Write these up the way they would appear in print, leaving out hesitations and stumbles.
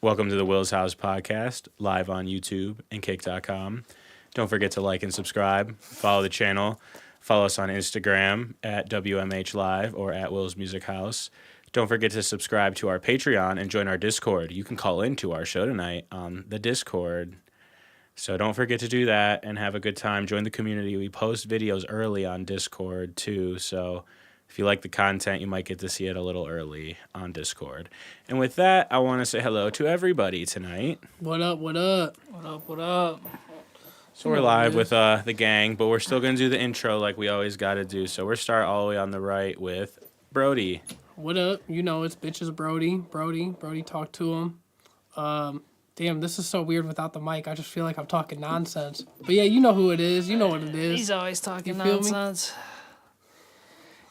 Welcome to the Will's House podcast, live on YouTube and Kick.com. Don't forget to like and subscribe. Follow the channel. Follow us on Instagram at WMHLIVE or at willsmusichouse. Don't forget to subscribe to our Patreon and join our Discord. You can call into our show tonight on the Discord. So don't forget to do that and have a good time. Join the community. We post videos early on Discord too. So if you like the content, you might get to see it a little early on Discord. And with that, I want to say hello to everybody tonight. What up, what up? What up, what up? So we're live with the gang, but we're still going to do the intro like we always got to do. So we're start all the way on the right with Brody. What up? You know it's bitches Brody. Brody, talk to him. Damn, this is so weird without the mic. I just feel like I'm talking nonsense. But yeah, you know who it is. You know what it is. He's always talking You feel nonsense.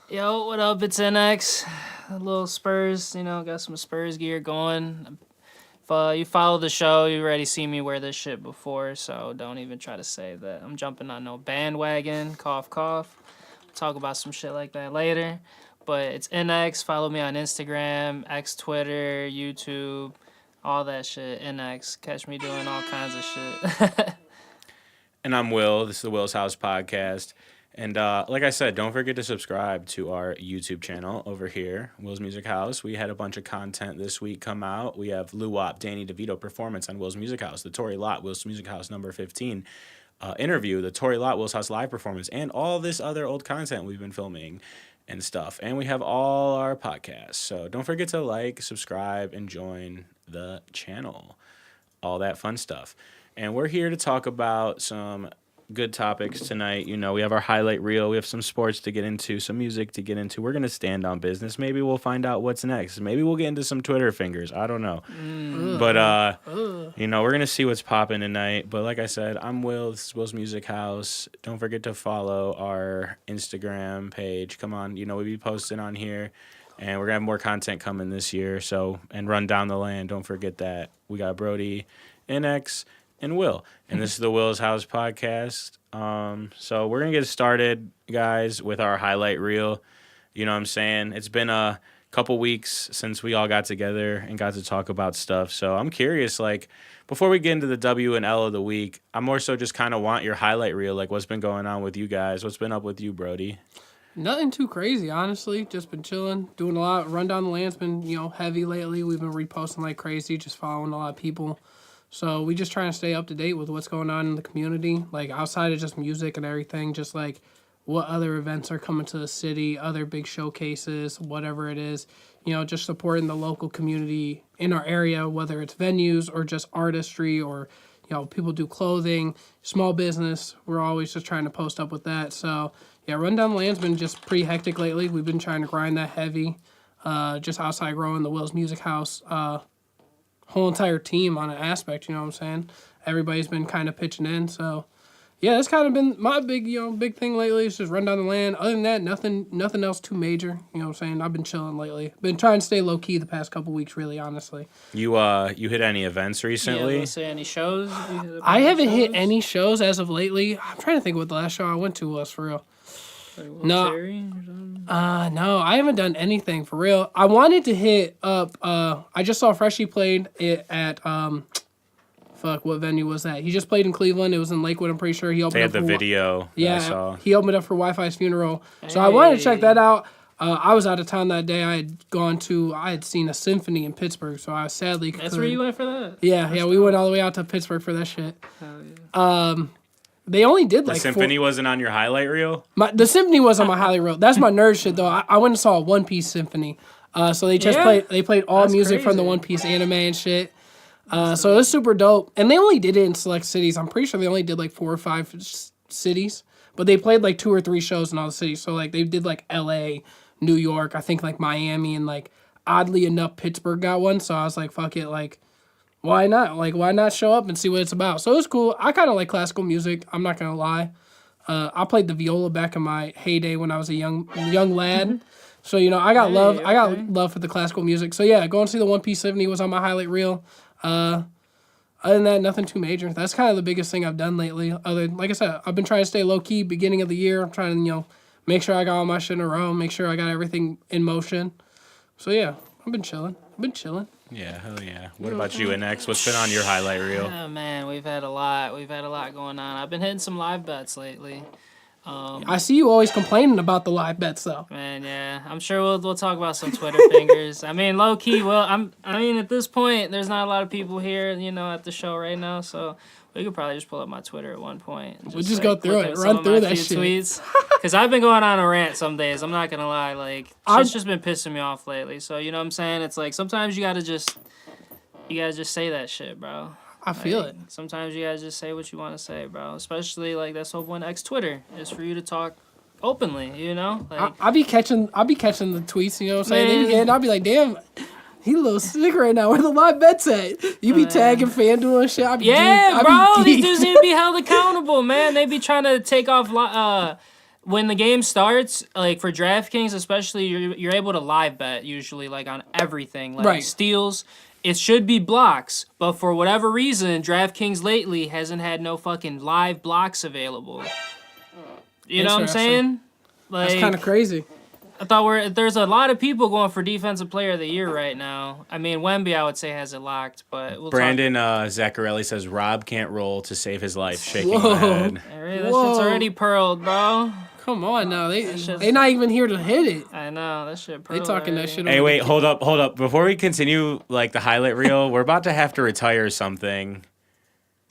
Yo, what up? It's Innexh. A little Spurs, got some Spurs gear going. If you follow the show, you already seen me wear this shit before, so don't even try to say that I'm jumping on no bandwagon. Cough, cough. We'll talk about some shit like that later. But it's Innexh. Follow me on Instagram, X, Twitter, YouTube, all that shit. Innexh. Catch me doing all kinds of shit. And I'm Will. This is the Will's House podcast. And like I said, don't forget to subscribe to our YouTube channel over here, Will's Music House. We had a bunch of content this week come out. We have Lou Wop, Danny DeVito performance on Will's Music House, the Tory Lott, Will's Music House number 15 interview, the Tory Lott, Will's House live performance, and all this other old content we've been filming and stuff. And we have all our podcasts. So don't forget to like, subscribe, and join the channel. All that fun stuff. And we're here to talk about some good topics tonight. We have our highlight reel. We have some sports to get into, some music to get into. We're going to stand on business. Maybe we'll find out what's next. Maybe we'll get into some Twitter fingers. I don't know. But, we're going to see what's popping tonight. But like I said, I'm Will. This is Will's Music House. Don't forget to follow our Instagram page. Come on. We be posting on here. And we're going to have more content coming this year. So, and RundownTheLand. Don't forget that. We got Brody, Innexh, and Will. And this is the Will's House podcast. So we're going to get started, guys, with our highlight reel. You know what I'm saying? It's been a couple weeks since we all got together and got to talk about stuff. So I'm curious, before we get into the W and L of the week, I more so just kind of want your highlight reel, what's been going on with you guys. What's been up with you, Brody? Nothing too crazy, honestly. Just been chilling, doing a lot. RundownTheLand's been, heavy lately. We've been reposting like crazy, just following a lot of people. So we just trying to stay up to date with what's going on in the community, outside of just music and everything, just what other events are coming to the city, other big showcases, whatever it is, just supporting the local community in our area, whether it's venues or just artistry or, people do clothing, small business. We're always just trying to post up with that. So yeah, RundownTheLand's been just pretty hectic lately. We've been trying to grind that heavy, just outside growing the Will's Music House, whole entire team on an aspect, you know what I'm saying? Everybody's been kind of pitching in, so yeah, that's kind of been my big thing lately. It's just RundownTheLand. Other than that, nothing else too major, you know what I'm saying? I've been chilling lately. Been trying to stay low key the past couple weeks, really, honestly. You hit any events recently? Yeah, say any shows? I haven't hit any shows as of lately. I'm trying to think what the last show I went to was, for real. No, I haven't done anything for real. I wanted to hit up. I just saw Freshie played it at what venue was that? He just played in Cleveland. It was in Lakewood. I'm pretty sure he opened. They up had the video. Yeah, I saw. He opened up for Wi-Fi's funeral. So I wanted to check that out. I was out of town that day. I had seen a symphony in Pittsburgh, so I was sadly. That's where you went for that. Yeah, we went all the way out to Pittsburgh for that shit. Hell yeah. They only did the symphony wasn't on your highlight reel? The symphony was on my highlight reel. That's my nerd shit, though. I went and saw a One Piece symphony. So they just played all music from the One Piece anime and shit. So it was super dope. And they only did it in select cities. I'm pretty sure they only did 4 or 5 cities. But they played 2 or 3 shows in all the cities. So they did LA, New York, I think Miami, and oddly enough Pittsburgh got one. So I was like, fuck it, why not? Why not show up and see what it's about? So it was cool. I kind of like classical music. I'm not going to lie. I played the viola back in my heyday when I was a young lad. So, I got love. I got love for the classical music. So, yeah, going to see the One Piece Symphony was on my highlight reel. Other than that, nothing too major. That's kind of the biggest thing I've done lately. Like I said, I've been trying to stay low-key beginning of the year. I'm trying to, make sure I got all my shit in a row, make sure I got everything in motion. So, yeah, I've been chilling. Yeah, hell yeah. What about you, Innexh? What's been on your highlight reel? Oh man, we've had a lot. We've had a lot going on. I've been hitting some live bets lately. I see you always complaining about the live bets though. Man, yeah, I'm sure we'll talk about some Twitter fingers. I mean, low key. Well, I mean, at this point, there's not a lot of people here, at the show right now, so we could probably just pull up my Twitter at one point. We'll just go through it, run through that shit. Tweets, because I've been going on a rant some days. I'm not gonna lie, like shit's just been pissing me off lately. So you know what I'm saying? It's like sometimes you gotta just say that shit, bro. I feel it. Sometimes you gotta just say what you want to say, bro. Especially like that's whole point X Twitter is for you to talk openly, Like I'll be catching the tweets, you know what I'm saying? And I'll be like, damn, he a little sick right now. Where the live bets at? You be tagging FanDuel and shit. I'll be bro, these dudes need to be held accountable, man. They be trying to take off when the game starts, like for DraftKings especially, you're able to live bet usually like on everything, like steals. It should be blocks, but for whatever reason, DraftKings lately hasn't had no fucking live blocks available. You know what I'm saying? Like, that's kind of crazy. I thought there's a lot of people going for Defensive Player of the Year right now. I mean, Wemby, I would say, has it locked, but we'll Brandon Zaccarelli says Rob can't roll to save his life, shaking my head. That shit's already pearled, bro. Come on now, they not even here to hit it. I know that shit. They talking that shit. Hey, wait, hold up. Before we continue, like the highlight reel, we're about to have to retire something.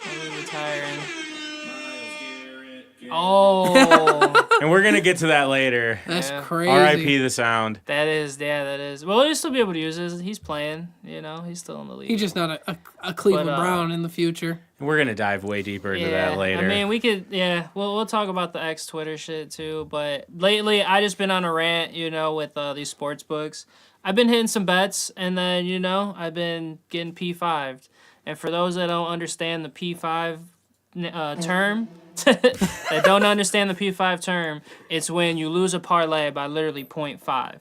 Retiring. Oh. And we're gonna get to that later. That's crazy. R.I.P. the sound. That is. Well, he'll still be able to use it. He's playing. He's still in the league. He's just not a Cleveland Brown in the future. We're gonna dive way deeper into that later. I mean, we could. Yeah. We'll talk about the X Twitter shit too. But lately, I just been on a rant. With these sports books. I've been hitting some bets, and then I've been getting P5'd. And for those that don't understand the P5 term. That don't understand the P5 term, it's when you lose a parlay by literally 0.5.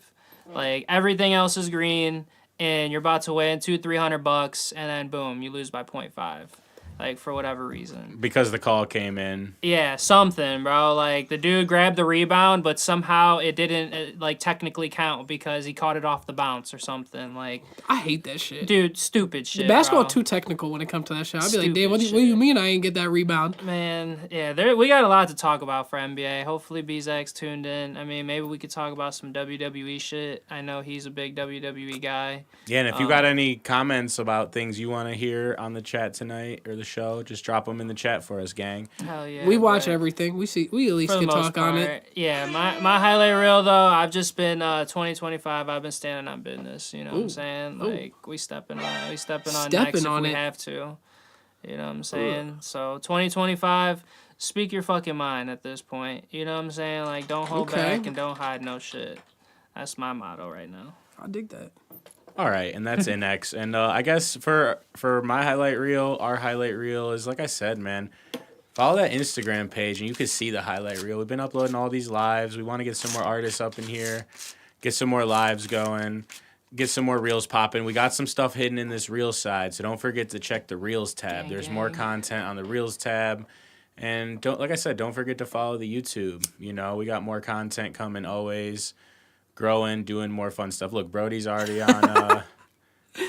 Like everything else is green and you're about to win $200-300 and then boom, you lose by 0.5. Like for whatever reason. Because the call came in. Yeah, something, bro. Like the dude grabbed the rebound, but somehow it didn't technically count because he caught it off the bounce or something. Like I hate that shit, dude. Stupid shit. Basketball too technical when it comes to that shit. I'll be like, damn, what do you mean I ain't get that rebound? Man, yeah, we got a lot to talk about for NBA. Hopefully, BZAC's tuned in. I mean, maybe we could talk about some WWE shit. I know he's a big WWE guy. Yeah, and if you got any comments about things you want to hear on the chat tonight or the show, just drop them in the chat for us, gang. Hell yeah. We watch everything. We at least can talk on it. Yeah, my highlight reel though, I've just been 2025. I've been standing on business. You know what I'm saying? Like we stepping on it. We stepping on next if we have to. You know what I'm saying? So 2025, speak your fucking mind at this point. You know what I'm saying? Like don't hold back and don't hide no shit. That's my motto right now. I dig that. All right, and that's Innexh. And I guess for my highlight reel, our highlight reel is, like I said, man, follow that Instagram page, and you can see the highlight reel. We've been uploading all these lives. We want to get some more artists up in here, get some more lives going, get some more reels popping. We got some stuff hidden in this Reels side, so don't forget to check the Reels tab. There's more content on the Reels tab. And like I said, don't forget to follow the YouTube. We got more content coming always. Growing, doing more fun stuff. Look, Brody's already on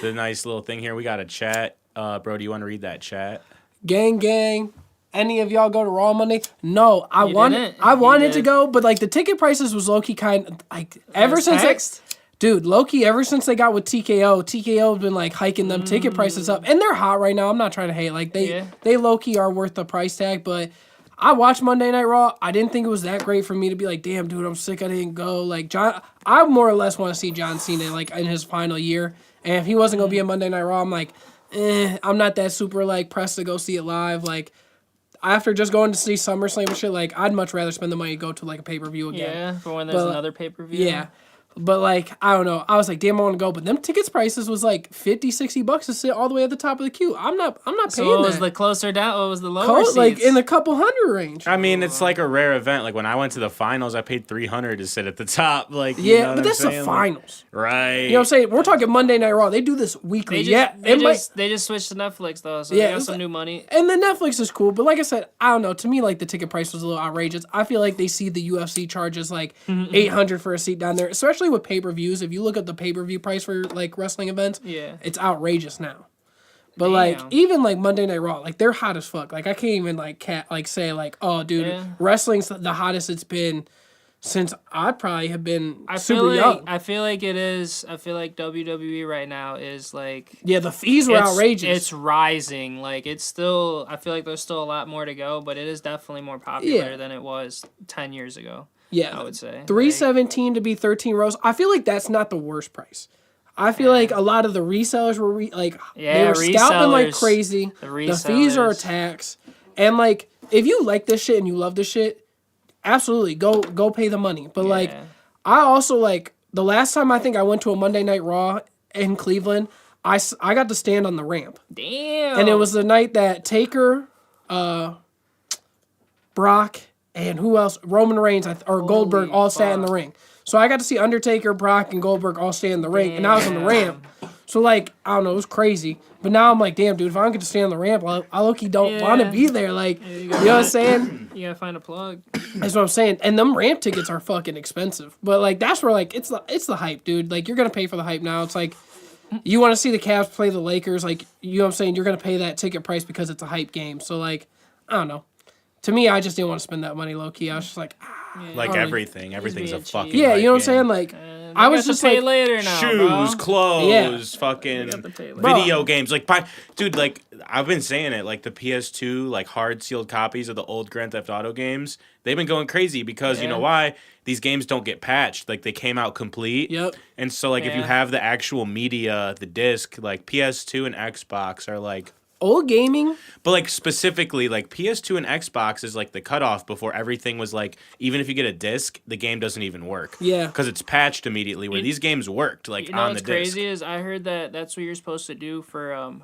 the nice little thing here. We got a chat. Brody, you want to read that chat? Gang. Any of y'all go to Raw Monday? No, I wanted to go, but like the ticket prices was low-key kind of like ever since low-key ever since they got with TKO's been like hiking them ticket prices up, and they're hot right now. I'm not trying to hate. Like they low-key are worth the price tag, but I watched Monday Night Raw. I didn't think it was that great for me to be like, damn, dude, I'm sick. I didn't go. Like, I more or less want to see John Cena like in his final year. And if he wasn't going to be in Monday Night Raw, I'm like, I'm not that super like pressed to go see it live. Like, after just going to see SummerSlam and shit, like, I'd much rather spend the money to go to like a pay-per-view again. Yeah, for when there's another pay-per-view. Yeah. But, like, I don't know. I was like, damn, I want to go. But them tickets prices was like $50-$60 to sit all the way at the top of the queue. I'm not paying that. So what was the closer down? What was the lower seats? Like, in the couple hundred range. I mean, it's like a rare event. Like, when I went to the finals, I paid $300 to sit at the top. Like, yeah, but that's the finals. Right. You know what I'm saying? We're talking Monday Night Raw. They do this weekly. They just switched to Netflix, though, so they got some new money. And the Netflix is cool. But like I said, I don't know. To me, like, the ticket price was a little outrageous. I feel like they see the UFC charges, like, $800 for a seat down there. Especially especially with pay-per-views. If you look at the pay-per-view price for like wrestling events, it's outrageous now. But like even like Monday Night Raw, like they're hot as fuck. Like I can't even like say like, oh dude, wrestling's the hottest it's been since I probably have been super young. I feel like it is. I feel like WWE right now is like the fees were outrageous. It's rising. Like it's still. I feel like there's still a lot more to go, but it is definitely more popular than it was 10 years ago. Yeah, I would say $317 to be 13 rows. I feel like that's not the worst price. I feel like a lot of the resellers were they were scalping like crazy. The fees are a tax, and like if you like this shit and you love this shit, absolutely go pay the money. But like I also like the last time I think I went to a Monday Night Raw in Cleveland, I got to stand on the ramp. Damn. And it was the night that Taker, Brock, and who else? Roman Reigns or Goldberg all sat in the ring. So I got to see Undertaker, Brock, and Goldberg all stay in the ring, and I was on the ramp. So, like, I don't know, it was crazy. But now I'm like, damn, dude, if I don't get to stay on the ramp, I low-key don't want to be there. Like, you know what I'm saying? You gotta find a plug. That's what I'm saying. And them ramp tickets are fucking expensive. But, like, that's where, like, it's the hype, dude. Like, you're going to pay for the hype now. It's like, you want to see the Cavs play the Lakers. Like, you know what I'm saying? You're going to pay that ticket price because it's a hype game. So, like, I don't know. To me, I just didn't want to spend that money low-key. I was just like, like everything's a fucking you know what I'm saying? Like, I was just like, later now, shoes, clothes, fucking video games. Like, dude, like, I've been saying it, like, the PS2, like, hard sealed copies of the old Grand Theft Auto games, they've been going crazy because, you know why? These games don't get patched. Like, they came out complete. Yep. And so, like, if you have the actual media, the disc, like, PS2 and Xbox are, like, old gaming, but like specifically like PS2 and Xbox is like the cutoff before everything was like, even if you get a disc, the game doesn't even work. Yeah, because it's patched immediately. Where these games worked like on the disc. What's crazy is I heard that that's what you're supposed to do for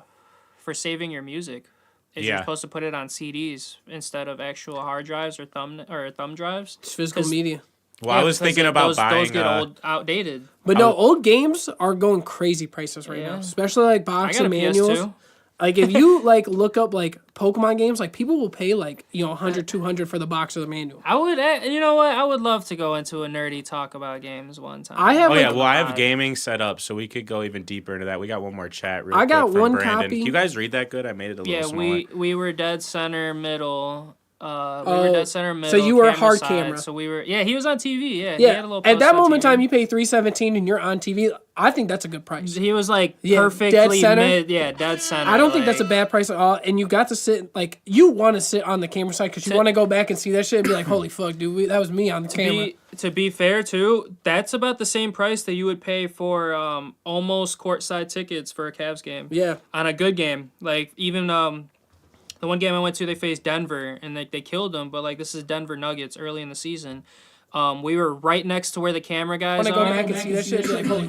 saving your music. Is you're supposed to put it on CDs instead of actual hard drives or thumb drives. It's physical media. Well, I was thinking about buying. Those get old, outdated. But no, old games are going crazy prices right now, especially like box and manuals. PS2. Like, if you, like, look up, like, Pokemon games, like, people will pay, like, you know, $100, $200 for the box or the manual. I would, you know what? I would love to go into a nerdy talk about games one time. I have, I have gaming set up, so we could go even deeper into that. We got one more chat real quick from one Brandon. copy. Can you guys read that good? I made it a little smaller. Yeah, we were dead center middle. We were dead center middle. So you were a hard camera. So we were, he was on TV. Yeah, yeah. He had a little at that moment in time, you pay $317 and you're on TV. I think that's a good price. He was like perfectly dead center. Dead center. I don't think that's a bad price at all. And you got to sit like you want to sit on the camera side because you want to go back and see that shit and be like, holy fuck, dude, that was me on the camera. To be fair, too, that's about the same price that you would pay for almost courtside tickets for a Cavs game. Yeah, on a good game, like even the one game I went to, they faced Denver, and they killed them. But, like, this is Denver Nuggets early in the season. We were right next to where the camera guys are. When I go back and see that shit, like, holy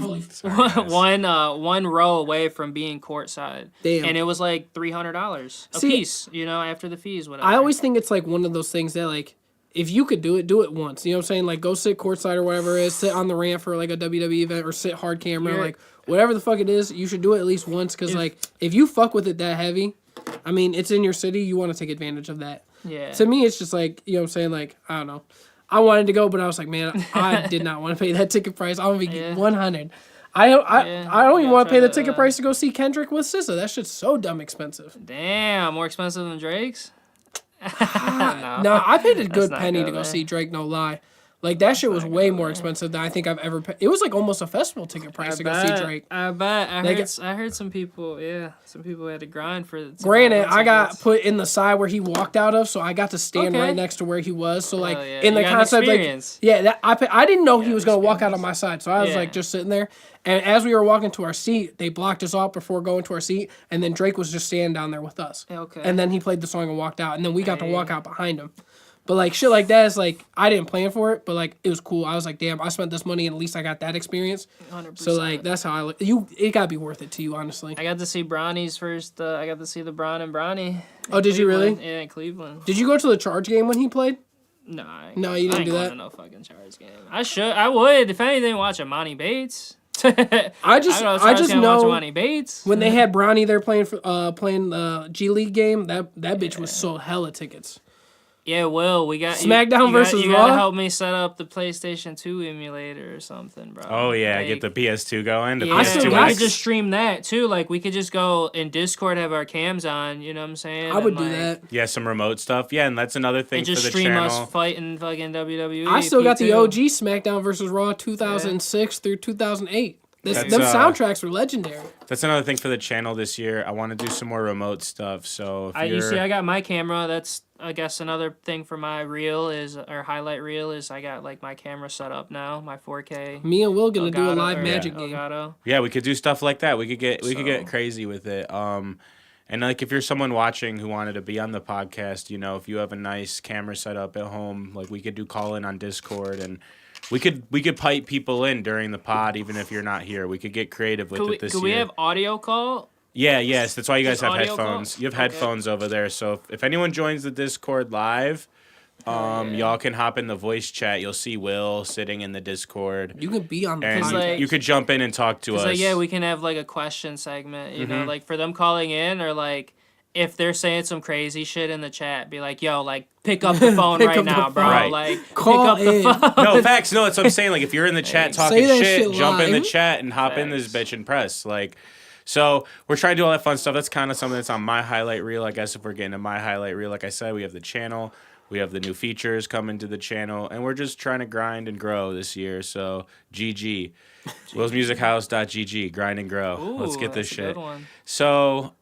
one row away from being courtside. Damn. And it was, like, $300 a piece, you know, after the fees, whatever. I always think it's, like, one of those things that, like, if you could do it once. You know what I'm saying? Like, go sit courtside or whatever it is. Sit on the ramp for, like, a WWE event or sit hard camera. Like, whatever the fuck it is, you should do it at least once. Because, like, if you fuck with it that heavy... I mean, it's in your city. You want to take advantage of that. Yeah. To me, it's just like, you know what I'm saying? Like, I don't know. I wanted to go, but I was like, man, I did not want to pay that ticket price. I'm going to be $100. I don't even want to pay the ticket price to go see Kendrick with SZA. That shit's so dumb expensive. Damn, more expensive than Drake's? No, I paid a good penny to go see Drake, no lie. Like, that shit was way more expensive than I think I've ever paid. It was like almost a festival ticket price to go see Drake. I bet. I heard some people, some people had to grind for it. Granted, I got put in the side where he walked out of, so I got to stand right next to where he was. So, like, in the concept, like, I didn't know he was going to walk out on my side. So I was, like, just sitting there. And as we were walking to our seat, they blocked us off before going to our seat. And then Drake was just standing down there with us. Okay. And then he played the song and walked out. And then we got to walk out behind him. But, like, shit like that is, like, I didn't plan for it, but, like, it was cool. I was like, damn, I spent this money and at least I got that experience. 100%. So, like, that's how I look. It got to be worth it to you, honestly. I got to see Bronny's first. I got to see the Bron and Bronny. Oh, did you really? Yeah, in Cleveland. Did you go to the Charge game when he played? No, you didn't do that? I ain't going to no fucking Charge game. I would. If anything, watch a Monty Bates. I just know Monty Bates. When they had Bronny there playing the G League game, that bitch was sold hella tickets. Yeah, Will, we got SmackDown versus You gotta Raw? help me set up the PlayStation 2 emulator or something, bro. Oh yeah, Like, get the PS2 going. The yeah, I still PS2 we got- could just stream that too. Like we could just go in Discord, have our cams on. You know what I'm saying? I would And, do like, that. Yeah, some remote stuff. Yeah, and that's another thing And for just the stream channel. us fighting fucking WWE. I still got the P2. OG SmackDown versus Raw 2006 through 2008. That's, Them soundtracks were legendary. That's another thing for the channel this year. I want to do some more remote stuff. So if You you're, see, I got my camera. That's I guess another thing for my reel is or highlight reel is I got like my camera set up now, my 4K. Me and Will gonna do a Elgato, live or Magic game. Elgato. yeah, we could do stuff like that. We could get So- crazy with it. And like if you're someone watching who wanted to be on the podcast, you know, if you have a nice camera set up at home, like we could do call in on Discord and we could pipe people in during the pod even if you're not here. We could get creative with it this Could year. we have audio call? Yeah, yes, that's why you guys Just have audio call? headphones. You have Okay. headphones over there. So if anyone joins the Discord live, y'all can hop in the voice chat. You'll see Will sitting in the Discord. You can be on the And Cause, you, podcast. like- you could jump in and talk to us. Cause like yeah, we can have like a question segment. You Mm-hmm. know, like for them calling in or like if they're saying some crazy shit in the chat, be like, yo, like pick up the phone Pick right up the now, bro. phone. Right. Like Call pick up in. the phone. No, facts. No, that's what I'm saying. Like, if you're in the chat Say talking that shit, shit jump in the live. chat and hop in this bitch and press. Like, so we're trying to do all that fun stuff. That's kind of something that's on my highlight reel. I guess if we're getting to my highlight reel, like I said, we have the channel. We have the new features coming to the channel, and we're just trying to grind and grow this year. So, GG. willsmusichouse.gg. Grind and grow. Ooh, Let's get this that's a shit. good one. So,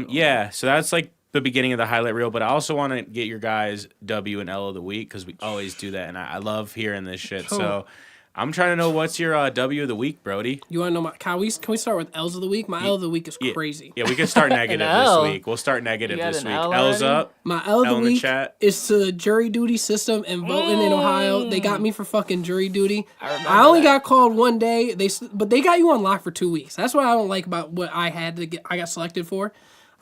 yeah. So that's like the beginning of the highlight reel, but I also want to get your guys' W and L of the week because we always do that, and I love hearing this shit. Sure. So I'm trying to know what's your W of the week, Brody. You want to know my? Can we start with L's of the week? My L of the week is Yeah. crazy. Yeah, we can start negative An L. this week. We'll start negative You got this an week. L L's already? up. My L of L the in the week chat. is to the jury duty system and voting in Ohio. They got me for fucking jury duty. remember I only that. got called one day. But they got you on lock for 2 weeks. That's what I don't like about what I had to get. I got selected for.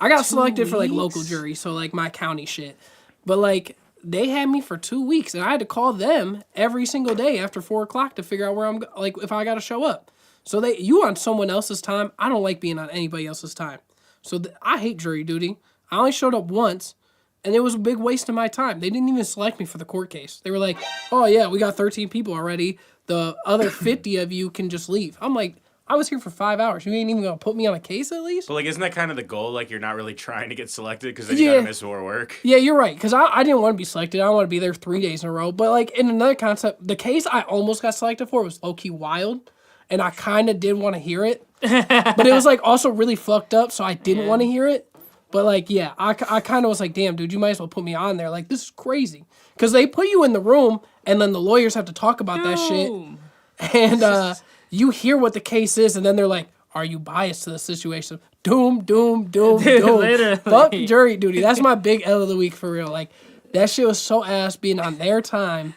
I got selected for like local weeks? jury, so like my county shit. But like they had me for 2 weeks, and I had to call them every single day after 4 o'clock to figure out where I'm like if I got to show up. So you on someone else's time. I don't like being on anybody else's time. So I hate jury duty. I only showed up once, and it was a big waste of my time. They didn't even select me for the court case. They were like, "Oh yeah, we got 13 people already. The other 50 of you can just leave." I'm like, I was here for 5 hours. You ain't even gonna put me on a case at least? But like, isn't that kind of the goal? Like, you're not really trying to get selected because then you Yeah. gotta miss more work. Yeah, you're right. Because I didn't want to be selected. I don't want to be there 3 days in a row. But like in another concept, the case I almost got selected for was low key wild, and I kind of did want to hear it, but it was like also really fucked up, so I didn't want to hear it. But like, yeah, I kind of was like, damn, dude, you might as well put me on there. Like, this is crazy. Because they put you in the room, and then the lawyers have to talk about that shit. Boom. And you hear what the case is, and then they're like, are you biased to the situation? Doom, doom, doom, Dude, doom. literally. Fuck jury duty. That's my big L of the week for real. Like, that shit was so ass being on their time.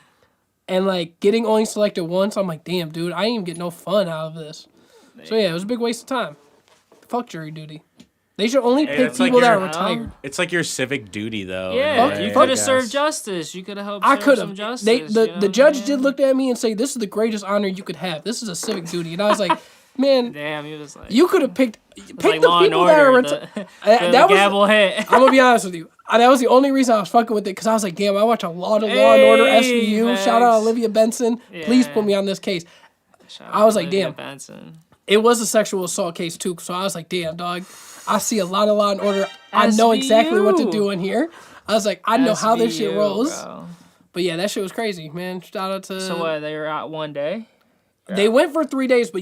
And, like, getting only selected once, I'm like, damn, dude, I ain't even get no fun out of this. So, yeah, it was a big waste of time. Fuck jury duty. They should only pick that's like people that are your- retared. It's like your civic duty, though. in a Yeah, way, you I could have guess. served justice. You could have helped I serve could some have. justice. They you know the what judge I mean? did look at me and say, "This is the greatest honor you could have. This is a civic duty." And I was like, "Man, Damn, he was like, you could have picked like the Law and people that are Order. retired." The That was. gavel hit. I'm gonna be honest with you. That was the only reason I was fucking with it because I was like, "Damn, I watch a lot of Law and Order Hey, SVU. Shout out thanks. Olivia Benson. Please Yeah. put me on this case." Shout I was out like, Olivia damn. Benson. It was a sexual assault case too, so I was like, "Damn, dog, I see a lot of Law and Order. I know exactly what to SVU. do in here." I was like, "I know how this shit SVU, rolls." bro. But yeah, that shit was crazy, man. Shout out to. So what? They were out one day. They went for 3 days, but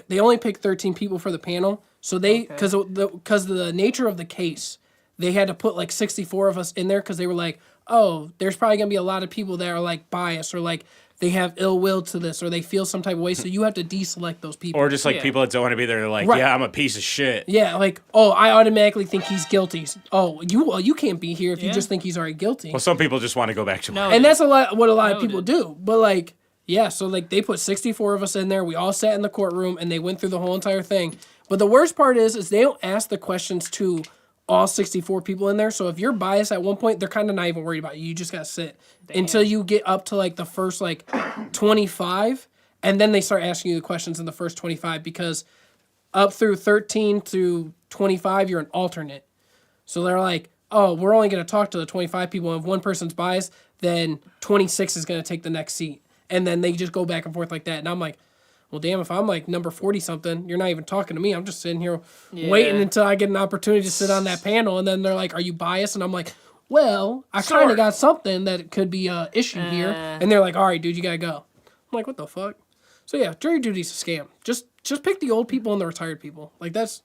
they only picked 13 people for the panel. So they, because the nature of the case, they had to put like 64 of us in there because they were like, oh, there's probably gonna be a lot of people that are like biased or like they have ill will to this or they feel some type of way. So you have to deselect those people. Or just like Yeah. people that don't want to be there. They're like, Right. yeah, I'm a piece of shit. Yeah, like, oh, I automatically think he's guilty. Oh, you can't be here if you Yeah. just think he's already guilty. Well, some people just want to go back to work. No, And that's what a lot of Noted. people do. But like, yeah, so like they put 64 of us in there. We all sat in the courtroom and they went through the whole entire thing. But the worst part is they don't ask the questions to all 64 people in there. So if you're biased at one point, they're kind of not even worried about you. You just gotta sit until you get up to like the first like 25, and then they start asking you the questions in the first 25 because up through 13 to 25 you're an alternate. So they're like, oh, we're only going to talk to the 25 people, and if one person's biased, then 26 is going to take the next seat. And then they just go back and forth like that. And I'm like, well, damn, if I'm like number 40-something, you're not even talking to me. I'm just sitting here waiting until I get an opportunity to sit on that panel. And then they're like, are you biased? And I'm like, well, I kind of got something that could be an issue here. And they're like, all right, dude, you got to go. I'm like, what the fuck? So, yeah, jury duty's a scam. Just pick the old people and the retired people. Like, that's...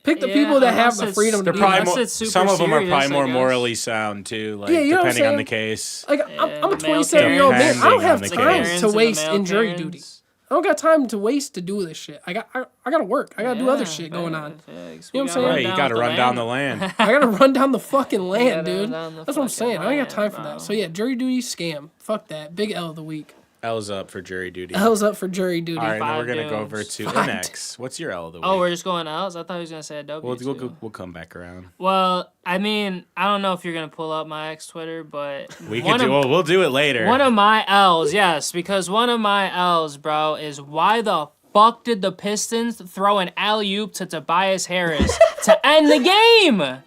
Pick the people that have the freedom to be some of them are probably more morally sound, too, like, depending on the case. Like, I'm a 27-year-old man. I don't have time to waste in jury duty. I don't got time to waste to do this shit. I got to work. I got to do other shit going on. You know what I'm saying? Right, you got to run down the land. I got to run down the fucking land, dude. That's what I'm saying. I ain't got time for that. So, yeah, jury duty, scam. Fuck that. Big L of the week. L's up for jury duty. L's up for jury duty. All right, now we're going to go over to Innexh. What's your L of the week? Oh, we're just going L's? I thought he was going to say a W. We'll come back around. Well, I mean, I don't know if you're going to pull up my ex Twitter, but... We'll do it later. One of my L's, yes, because one of my L's, bro, is why the fuck did the Pistons throw an alley-oop to Tobias Harris to end the game?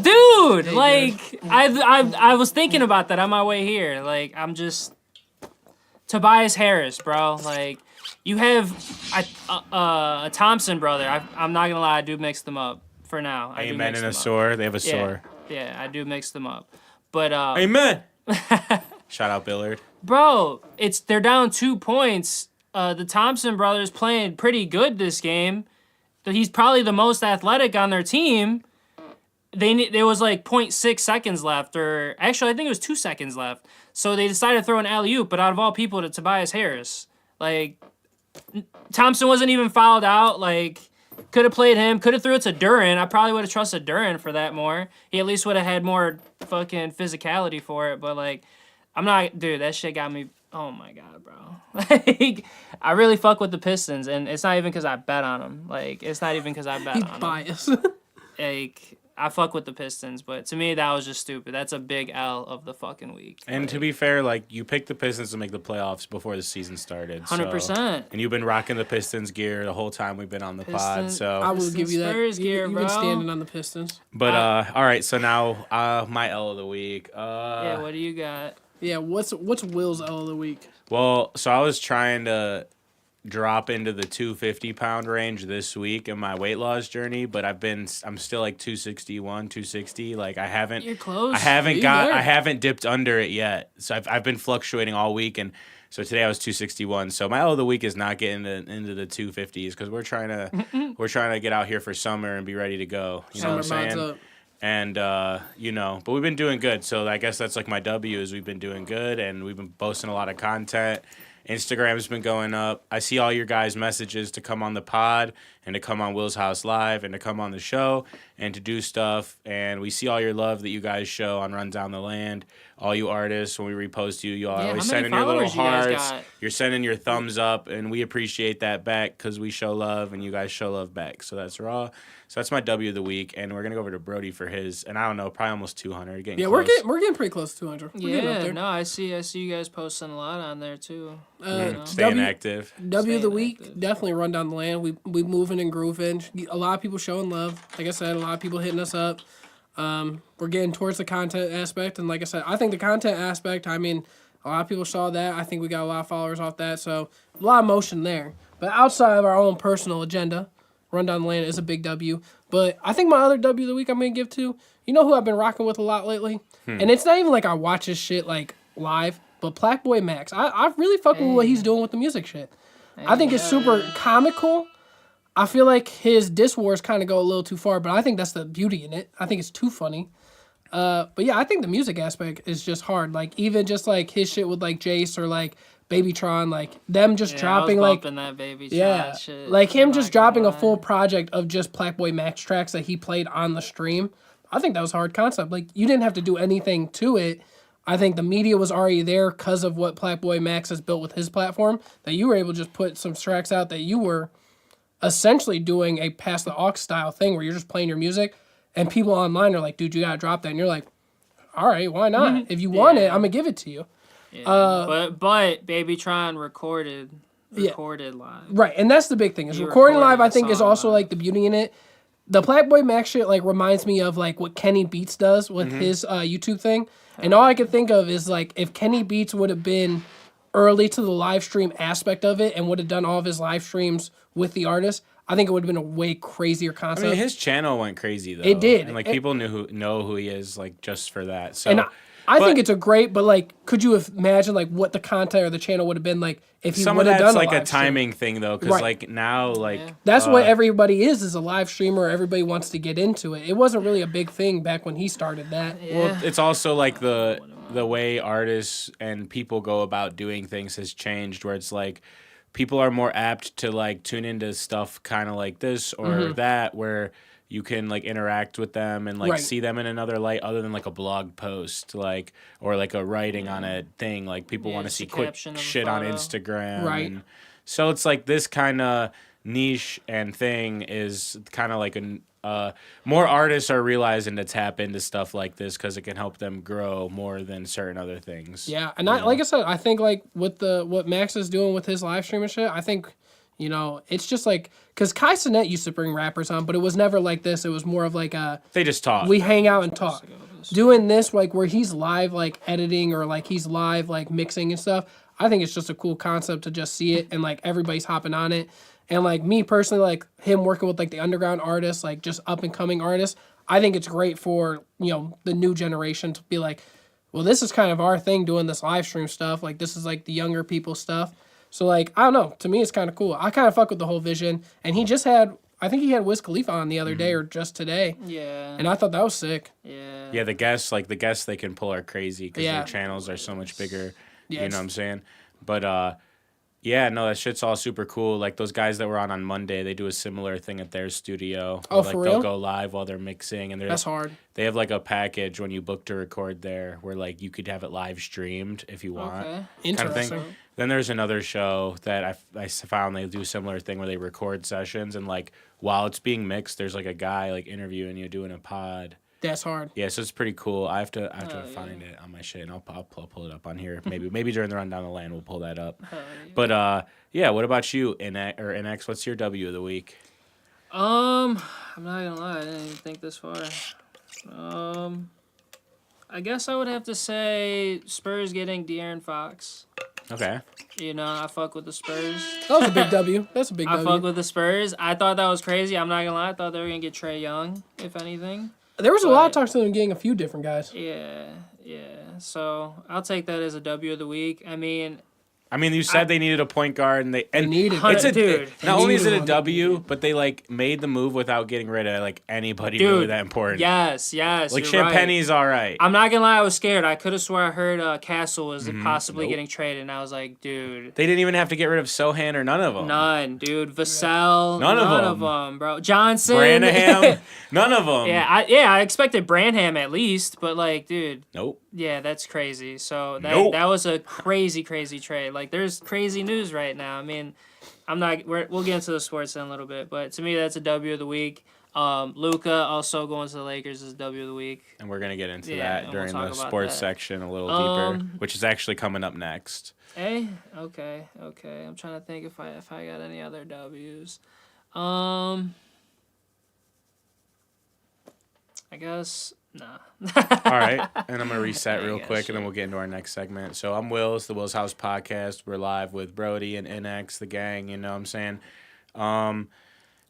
Dude, I was thinking about that on my way here. Like, I'm just... Tobias Harris, bro. Like, you have a Thompson brother. I'm not gonna lie, I do mix them up for now. Amen and a sore. They have a sore. Yeah, I do mix them up. But Amen. Shout out Billard. Bro, they're down 2 points. The Thompson brothers playing pretty good this game. He's probably the most athletic on their team. There was like 0.6 seconds left, or actually I think it was 2 seconds left. So they decided to throw an alley-oop, but out of all people, to Tobias Harris. Like, Thompson wasn't even fouled out. Like, could have played him. Could have threw it to Duren. I probably would have trusted Duren for that more. He at least would have had more fucking physicality for it. But, like, I'm not... Dude, that shit got me... Oh, my God, bro. Like, I really fuck with the Pistons, and it's not even because I bet on them. Like, it's not even because I bet on them. Bias. Like... I fuck with the Pistons, but to me, that was just stupid. That's a big L of the fucking week. And to be fair, like, you picked the Pistons to make the playoffs before the season started. 100%. And you've been rocking the Pistons gear the whole time we've been on the pod, so... I will give you that. Spurs gear, You've bro. been standing on the Pistons. But, all right, so now my L of the week. Yeah, what do you got? Yeah, what's Will's L of the week? Well, so I was trying to drop into the 250-pound range this week in my weight loss journey, but I'm still like 261, 260. Like I haven't. You're close. I haven't dipped under it yet. So I've been fluctuating all week, and so today I was 261. So my L of the week is not getting into the 250s because we're trying to get out here for summer and be ready to go. You know what I'm saying? Up. And but we've been doing good. So I guess that's like my W is we've been doing good, and we've been posting a lot of content. Instagram's been going up. I see all your guys' messages to come on the pod and to come on Will's House Live and to come on the show and to do stuff. And we see all your love that you guys show on RundownTheLand. All you artists, when we repost you, you're always sending your little hearts. You're sending your thumbs up, and we appreciate that back because we show love and you guys show love back. So that's raw. So that's my W of the week, and we're gonna go over to Brody for his. And I don't know, probably almost 200. Getting close. we're getting pretty close to 200. No, I see you guys posting a lot on there too. Staying active. W of the week, definitely RundownTheLand. We moving and grooving. A lot of people showing love. Like I said, a lot of people hitting us up. We're getting towards the content aspect, and like I said, I think the content aspect. I mean, a lot of people saw that. I think we got a lot of followers off that, so a lot of motion there. But outside of our own personal agenda, RundownTheLand is a big W. But I think my other W of the week I'm going to give to, you know who I've been rocking with a lot lately? And it's not even like I watch his shit like live, but Blackboy Max. I really fuck with what he's doing with the music shit. I think it's super comical. I feel like his diss wars kind of go a little too far, but I think that's the beauty in it. I think it's too funny. But yeah, I think the music aspect is just hard. Like even just like his shit with like Jace or like Babytron, like them just dropping like that Babytron shit. Like him just dropping a full project of just Blackboy Max tracks that he played on the stream. I think that was a hard concept. Like you didn't have to do anything to it. I think the media was already there because of what Blackboy Max has built with his platform. That you were able to just put some tracks out that you were essentially doing a pass the aux style thing where you're just playing your music, and people online are like, "Dude, you gotta drop that," and you're like, "All right, why not? If you want it, I'm gonna give it to you." Yeah, but Babytron recorded live. Right, and that's the big thing. Is recording live, I think, is also like the beauty in it. the Blackboy Max shit like reminds me of like what Kenny Beats does with his YouTube thing. And all I could think of is like if Kenny Beats would have been early to the live stream aspect of it and would have done all of his live streams with the artist, I think it would have been a way crazier concept. I mean, his channel went crazy though. It did. And like people know who he is like just for that. So And I think it's a great, but like, could you imagine like what the content or the channel would have been like if he some would of have that's done like a live stream? timing thing though, because Right. like now like That's what everybody is a live streamer. Everybody wants to get into it. It wasn't really a big thing back when he started that. well, it's also like the way artists and people go about doing things has changed, where it's like people are more apt to like tune into stuff kind of like this or that, where you can like interact with them and like Right. see them in another light other than like a blog post, like, or like a writing on a thing. Like people want to just see a quick caption of a shit on photo. Instagram. Right. And so it's like this kind of niche and thing is kind of like more artists are realizing to tap into stuff like this because it can help them grow more than certain other things. Yeah, and like I said, I think like with what Max is doing with his live stream and shit, I think it's just like because Kai Cenat used to bring rappers on, but it was never like this. It was more of like They just talk. we hang out and talk. Doing this like where he's live like editing or like he's live like mixing and stuff. I think it's just a cool concept to just see it and like everybody's hopping on it. And like me personally, like him working with like the underground artists, like just up and coming artists, I think it's great for, the new generation to be like, well, this is kind of our thing doing this live stream stuff. Like this is like the younger people stuff. So like, I don't know, to me it's kind of cool. I kind of fuck with the whole vision. And he just had, I think he had Wiz Khalifa on the other day or just today. Yeah. And I thought that was sick. Yeah. Yeah, the guests they can pull are crazy because Yeah. their channels are so much bigger. Yeah, You know what I'm saying? But yeah, no, that shit's all super cool. Like those guys that were on Monday, they do a similar thing at their studio. Oh, like for they'll real? go live while they're mixing, and That's hard. They have like a package when you book to record there, where like you could have it live streamed if you want. Okay. Kind of Interesting. thing. Then there's another show that I found they do a similar thing where they record sessions, and like while it's being mixed, there's like a guy like interviewing you doing a pod. That's hard. Yeah, so it's pretty cool. I have to find it on my shit, and I'll pull it up on here. Maybe during the Rundown the Land we'll pull that up. But yeah, what about you, Innexh? What's your W of the week? I'm not gonna lie, I didn't even think this far. I guess I would have to say Spurs getting De'Aaron Fox. Okay. I fuck with the Spurs. That was a big W. That's a big I W. fuck with the Spurs. I thought that was crazy. I'm not gonna lie. I thought they were gonna get Trae Young, if anything. There was a lot of talks to them getting a few different guys. Yeah. So I'll take that as a W of the week. I mean, You said they needed a point guard, and they needed it's it. Dude. Not only is it a needed one. W, but they like made the move without getting rid of like anybody Dude, really that important. yes. like you're right. Champagne's all right. I'm not gonna lie, I was scared. I could have swore I heard Castle was possibly getting traded, and I was like, dude. They didn't even have to get rid of Sohan or none of them. None, dude. Vassell. None of of them. them, bro. Johnson. Branham, none of them. I expected Branham at least, but like, dude, Nope. yeah, that's crazy. So Nope. that was a crazy trade. Like, there's crazy news right now. I mean, we'll get into the sports in a little bit, but to me, that's a W of the week. Luka also going to the Lakers is W of the week. And we're gonna get into Yeah, that and during we'll the talk about sports that. section a little deeper, Um, which is actually coming up next. Okay. I'm trying to think if I got any other W's. I guess nah. All right, and I'm gonna reset I real guess, quick, and yeah. then we'll get into our next segment. So I'm Will's, the Will's House podcast. We're live with Brody and Innexh, the gang. You know what I'm saying?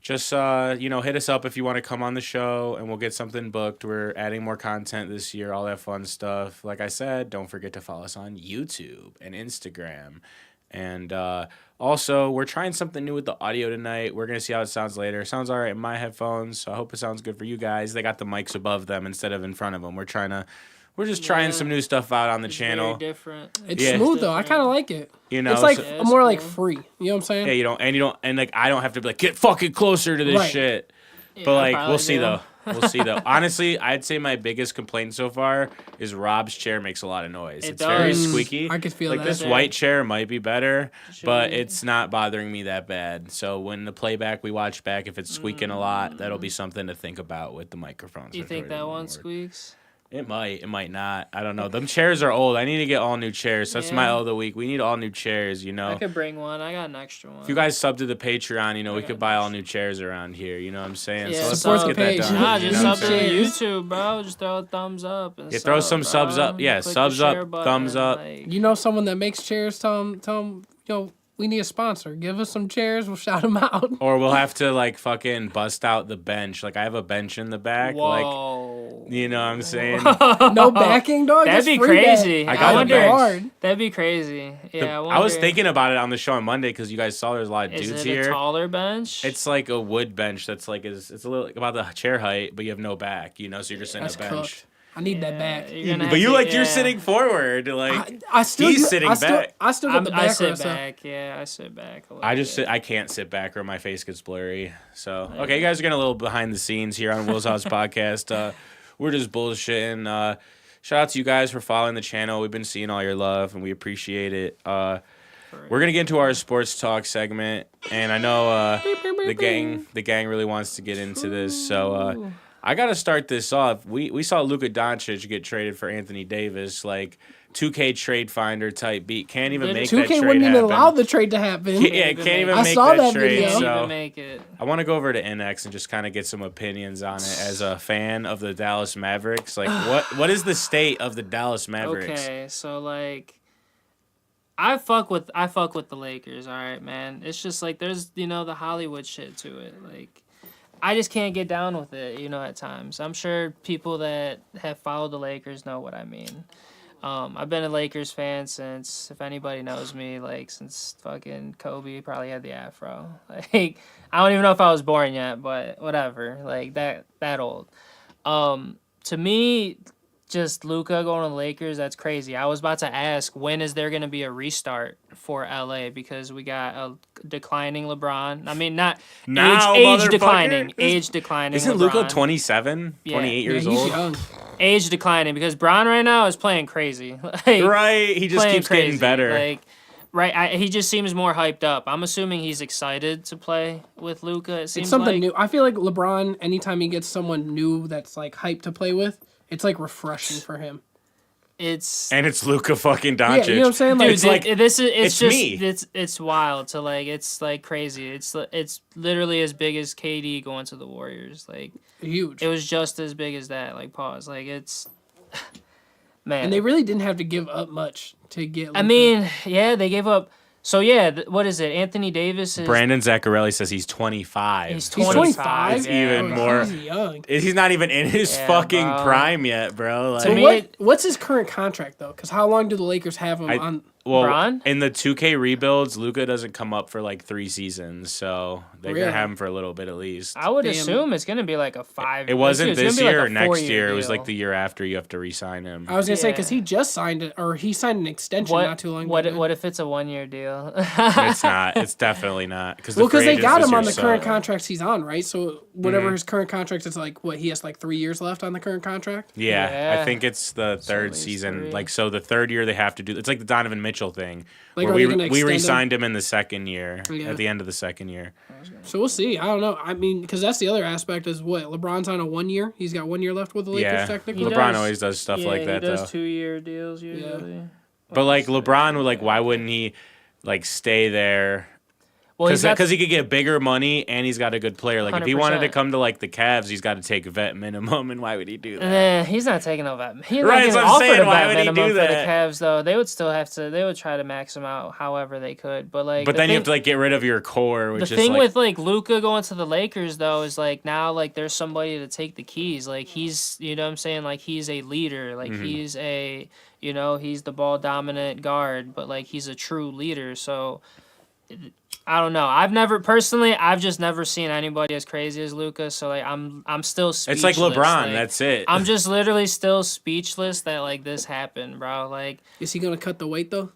Just hit us up if you want to come on the show, and we'll get something booked. We're adding more content this year, all that fun stuff. Like I said, don't forget to follow us on YouTube and Instagram. And also, we're trying something new with the audio tonight. We're going to see how it sounds later. It sounds all right in my headphones, so I hope it sounds good for you guys. They got the mics above them instead of in front of them. We're just trying some new stuff out on the channel. Very different. It's Yeah. smooth though. I kind of like it. You know, It's like so- Yeah, it's more like cool. free. You know what I'm saying? Yeah, and like I don't have to be like, get fucking closer to this Right. shit. Yeah, But like, probably we'll see do. though. We'll see though. Honestly, I'd say my biggest complaint so far is Rob's chair makes a lot of noise. It It's very does. squeaky. I could feel like that. this Yeah. white chair might be better, Should but be. it's not bothering me that bad. So when the playback we watch back, if it's squeaking a lot, that'll be something to think about with the microphones. Do you think that one squeaks? It might not. I don't know. Them chairs are old. I need to get all new chairs. That's my Yeah. L of the week. We need all new chairs, you know. I could bring one. I got an extra one. If you guys sub to the Patreon, you know, we got could buy all new chairs around here. You know what I'm saying? Yeah, so let's support get the that page. done. Nah, you just know what sub I'm to the saying? YouTube, bro. Just throw a thumbs up. And Yeah, throw some bro. subs up. Yeah, Click the subs up, share button, thumbs up. like- You know someone that makes chairs? Tell them, we need a sponsor. Give us some chairs. We'll shout them out. Or we'll have to like fucking bust out the bench. Like I have a bench in the back. Whoa. Like, you know what I'm saying? No backing, dog. That'd Just be free crazy. I I, got a wonder. bench. hard. That'd be crazy. Yeah, I was wonder, thinking about it on the show on Monday because you guys saw there's a lot of Is dudes it here. a taller bench? It's like a wood bench that's like it's a little about the chair height, but you have no back. You know, so you're just in That's a bench. cooked. I need that back. You're gonna But have you to- like you're yeah. sitting forward, like I still he's do- sitting I still, back. I still got the I back sit rest up. back. Yeah, I sit back a little I just bit. sit. I can't sit back or my face gets blurry. So okay, you guys are getting a little behind the scenes here on Will's House Podcast. We're just bullshitting. Shout out to you guys for following the channel. We've been seeing all your love and we appreciate it. We're gonna get into our sports talk segment, and I know the gang really wants to get into this. So I gotta start this off. We saw Luka Doncic get traded for Anthony Davis, like 2K trade finder type beat. Can't even make that 2K trade wouldn't even happen. allow the trade to happen. Yeah, can't even I make saw that that trade. video. Can't So even make it. I want to go over to Innexh and just kind of get some opinions on it as a fan of the Dallas Mavericks. Like, what is the state of the Dallas Mavericks? Okay, so like, I fuck with the Lakers. All right, man. It's just like there's the Hollywood shit to it. Like, I just can't get down with it. At times. I'm sure people that have followed the Lakers know what I mean. I've been a Lakers fan since, if anybody knows me, like since fucking Kobe probably had the afro. Like, I don't even know if I was born yet, but whatever. Like that old. To me, just Luka going to the Lakers, that's crazy. I was about to ask, when is there going to be a restart for LA, because we got a declining LeBron. I mean, not Now, age motherfucker. declining. Age declining. Isn't LeBron. Luka 27, Yeah. 28 years he's old? young. Age declining, because Bron right now is playing crazy. Like, Right, he just playing keeps getting crazy. better. Like, right, he just seems more hyped up. I'm assuming he's excited to play with Luka. It seems It's something like. new. I feel like LeBron, anytime he gets someone new that's like hyped to play with, it's like refreshing for him. It's And it's Luka fucking Doncic. Yeah, you know what I'm saying? Like, dude, it's like, this is it's just me. it's wild to like, it's like crazy. It's literally as big as KD going to the Warriors. Like, huge. it was just as big as that. Like, pause. Like, it's man. And they really didn't have to give up much to get. I Luka. mean, yeah, they gave up. So yeah, what is it? Anthony Davis is Brandon Zaccarelli says he's 25. He's he's 25. 25. It's even more. He's young. He's not even in his Yeah, fucking bro. prime yet, bro. Like, To me, What's his current contract though? Because how long do the Lakers have him on? well, Bron? in the 2K rebuilds, Luka doesn't come up for like 3 seasons, so they're Really? gonna have him for a little bit at least. I would Damn. assume it's gonna be like a 5. It wasn't it's gonna this be like year a or next 4-year year. It was deal. like the year after you have to re-sign him. I was gonna say Yeah. because he just signed it, or he signed an extension not too long ago. What if it's a 1-year deal? It's not. It's definitely not. Because Well, because they got him on the current contracts he's on, right? So whatever Mm-hmm. his current contract is, like what he has like 3 years left on the current contract. Yeah, Yeah. I think it's the third least season. 3. Like, so the third year they have to do. It's like the Donovan Mitchell thing, Like, where are they we gonna extend him? re-signed him in the second year. Yeah. At the end of the second year. So we'll see. I don't know. I mean, because that's the other aspect is what LeBron's on a 1 year. He's got 1 year left with the Lakers Yeah, technically. LeBron does. always does stuff like that he does though. 2-year deals usually. But like LeBron, like why wouldn't he like stay there? Well, he's got Because he could get bigger money and he's got a good player. Like if he wanted to 100%. come to like the Cavs, he's got to take a vet minimum. And why would he do that? He's not taking no vet. He's Right, not that's getting what I'm offered saying. a Why vet would he minimum do for the that? Cavs though. They would still have to. They would try to max him out however they could. But like, But then you have to like get rid of your core, which the is thing like, with like Luka going to the Lakers though is like now like there's somebody to take the keys. Like he's what I'm saying, like he's a leader. Like Mm-hmm. he's a he's the ball dominant guard, but like he's a true leader. So I don't know. I've just never seen anybody as crazy as Luka. So like I'm still speechless. it's like LeBron. Like, That's it. I'm just literally still speechless that like this happened, bro. Like Is he gonna cut the weight though?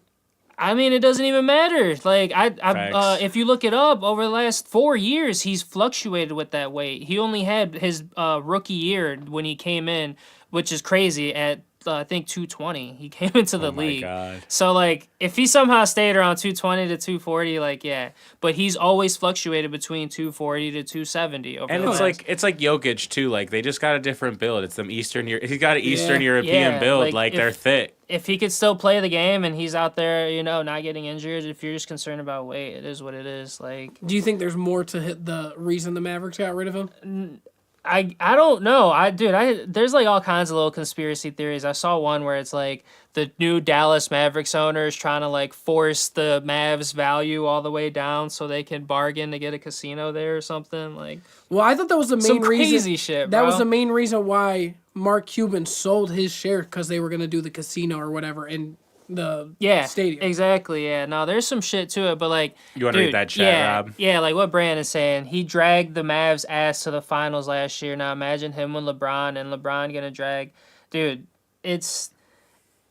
I mean, it doesn't even matter. Like Facts. if you look it up over the last 4 years, he's fluctuated with that weight. He only had his rookie year when he came in, which is crazy, at I think 220. He came into the Oh my league. God. So like if he somehow stayed around 220 to 240, like yeah, but he's always fluctuated between 240 to 270 over And the it's last. like Jokic too. Like they just got a different build. It's them He's got an Eastern European Yeah, build. like, Like if- they're thick. If he could still play the game and he's out there, not getting injured, if you're just concerned about weight, it is what it is. Like, Do you think there's more to hit the reason the Mavericks got rid of him? I don't know. There's like all kinds of little conspiracy theories. I saw one where it's like the new Dallas Mavericks owner is trying to like force the Mavs value all the way down so they can bargain to get a casino there or something. Like, Well, I thought that was the main some reason. crazy shit, That was bro. the main reason why Mark Cuban sold his share, because they were gonna do the casino or whatever in the stadium. Exactly. Yeah, no, there's some shit to it, but like, You want to read that chat, yeah, Rob? Yeah, like what Brandon's saying, he dragged the Mavs ass to the finals last year. Now imagine him with LeBron, and LeBron gonna drag, dude. It's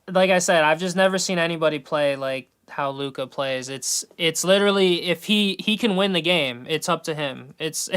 like I said, I've just never seen anybody play like how Luka plays. It's literally if he can win the game, it's up to him. It's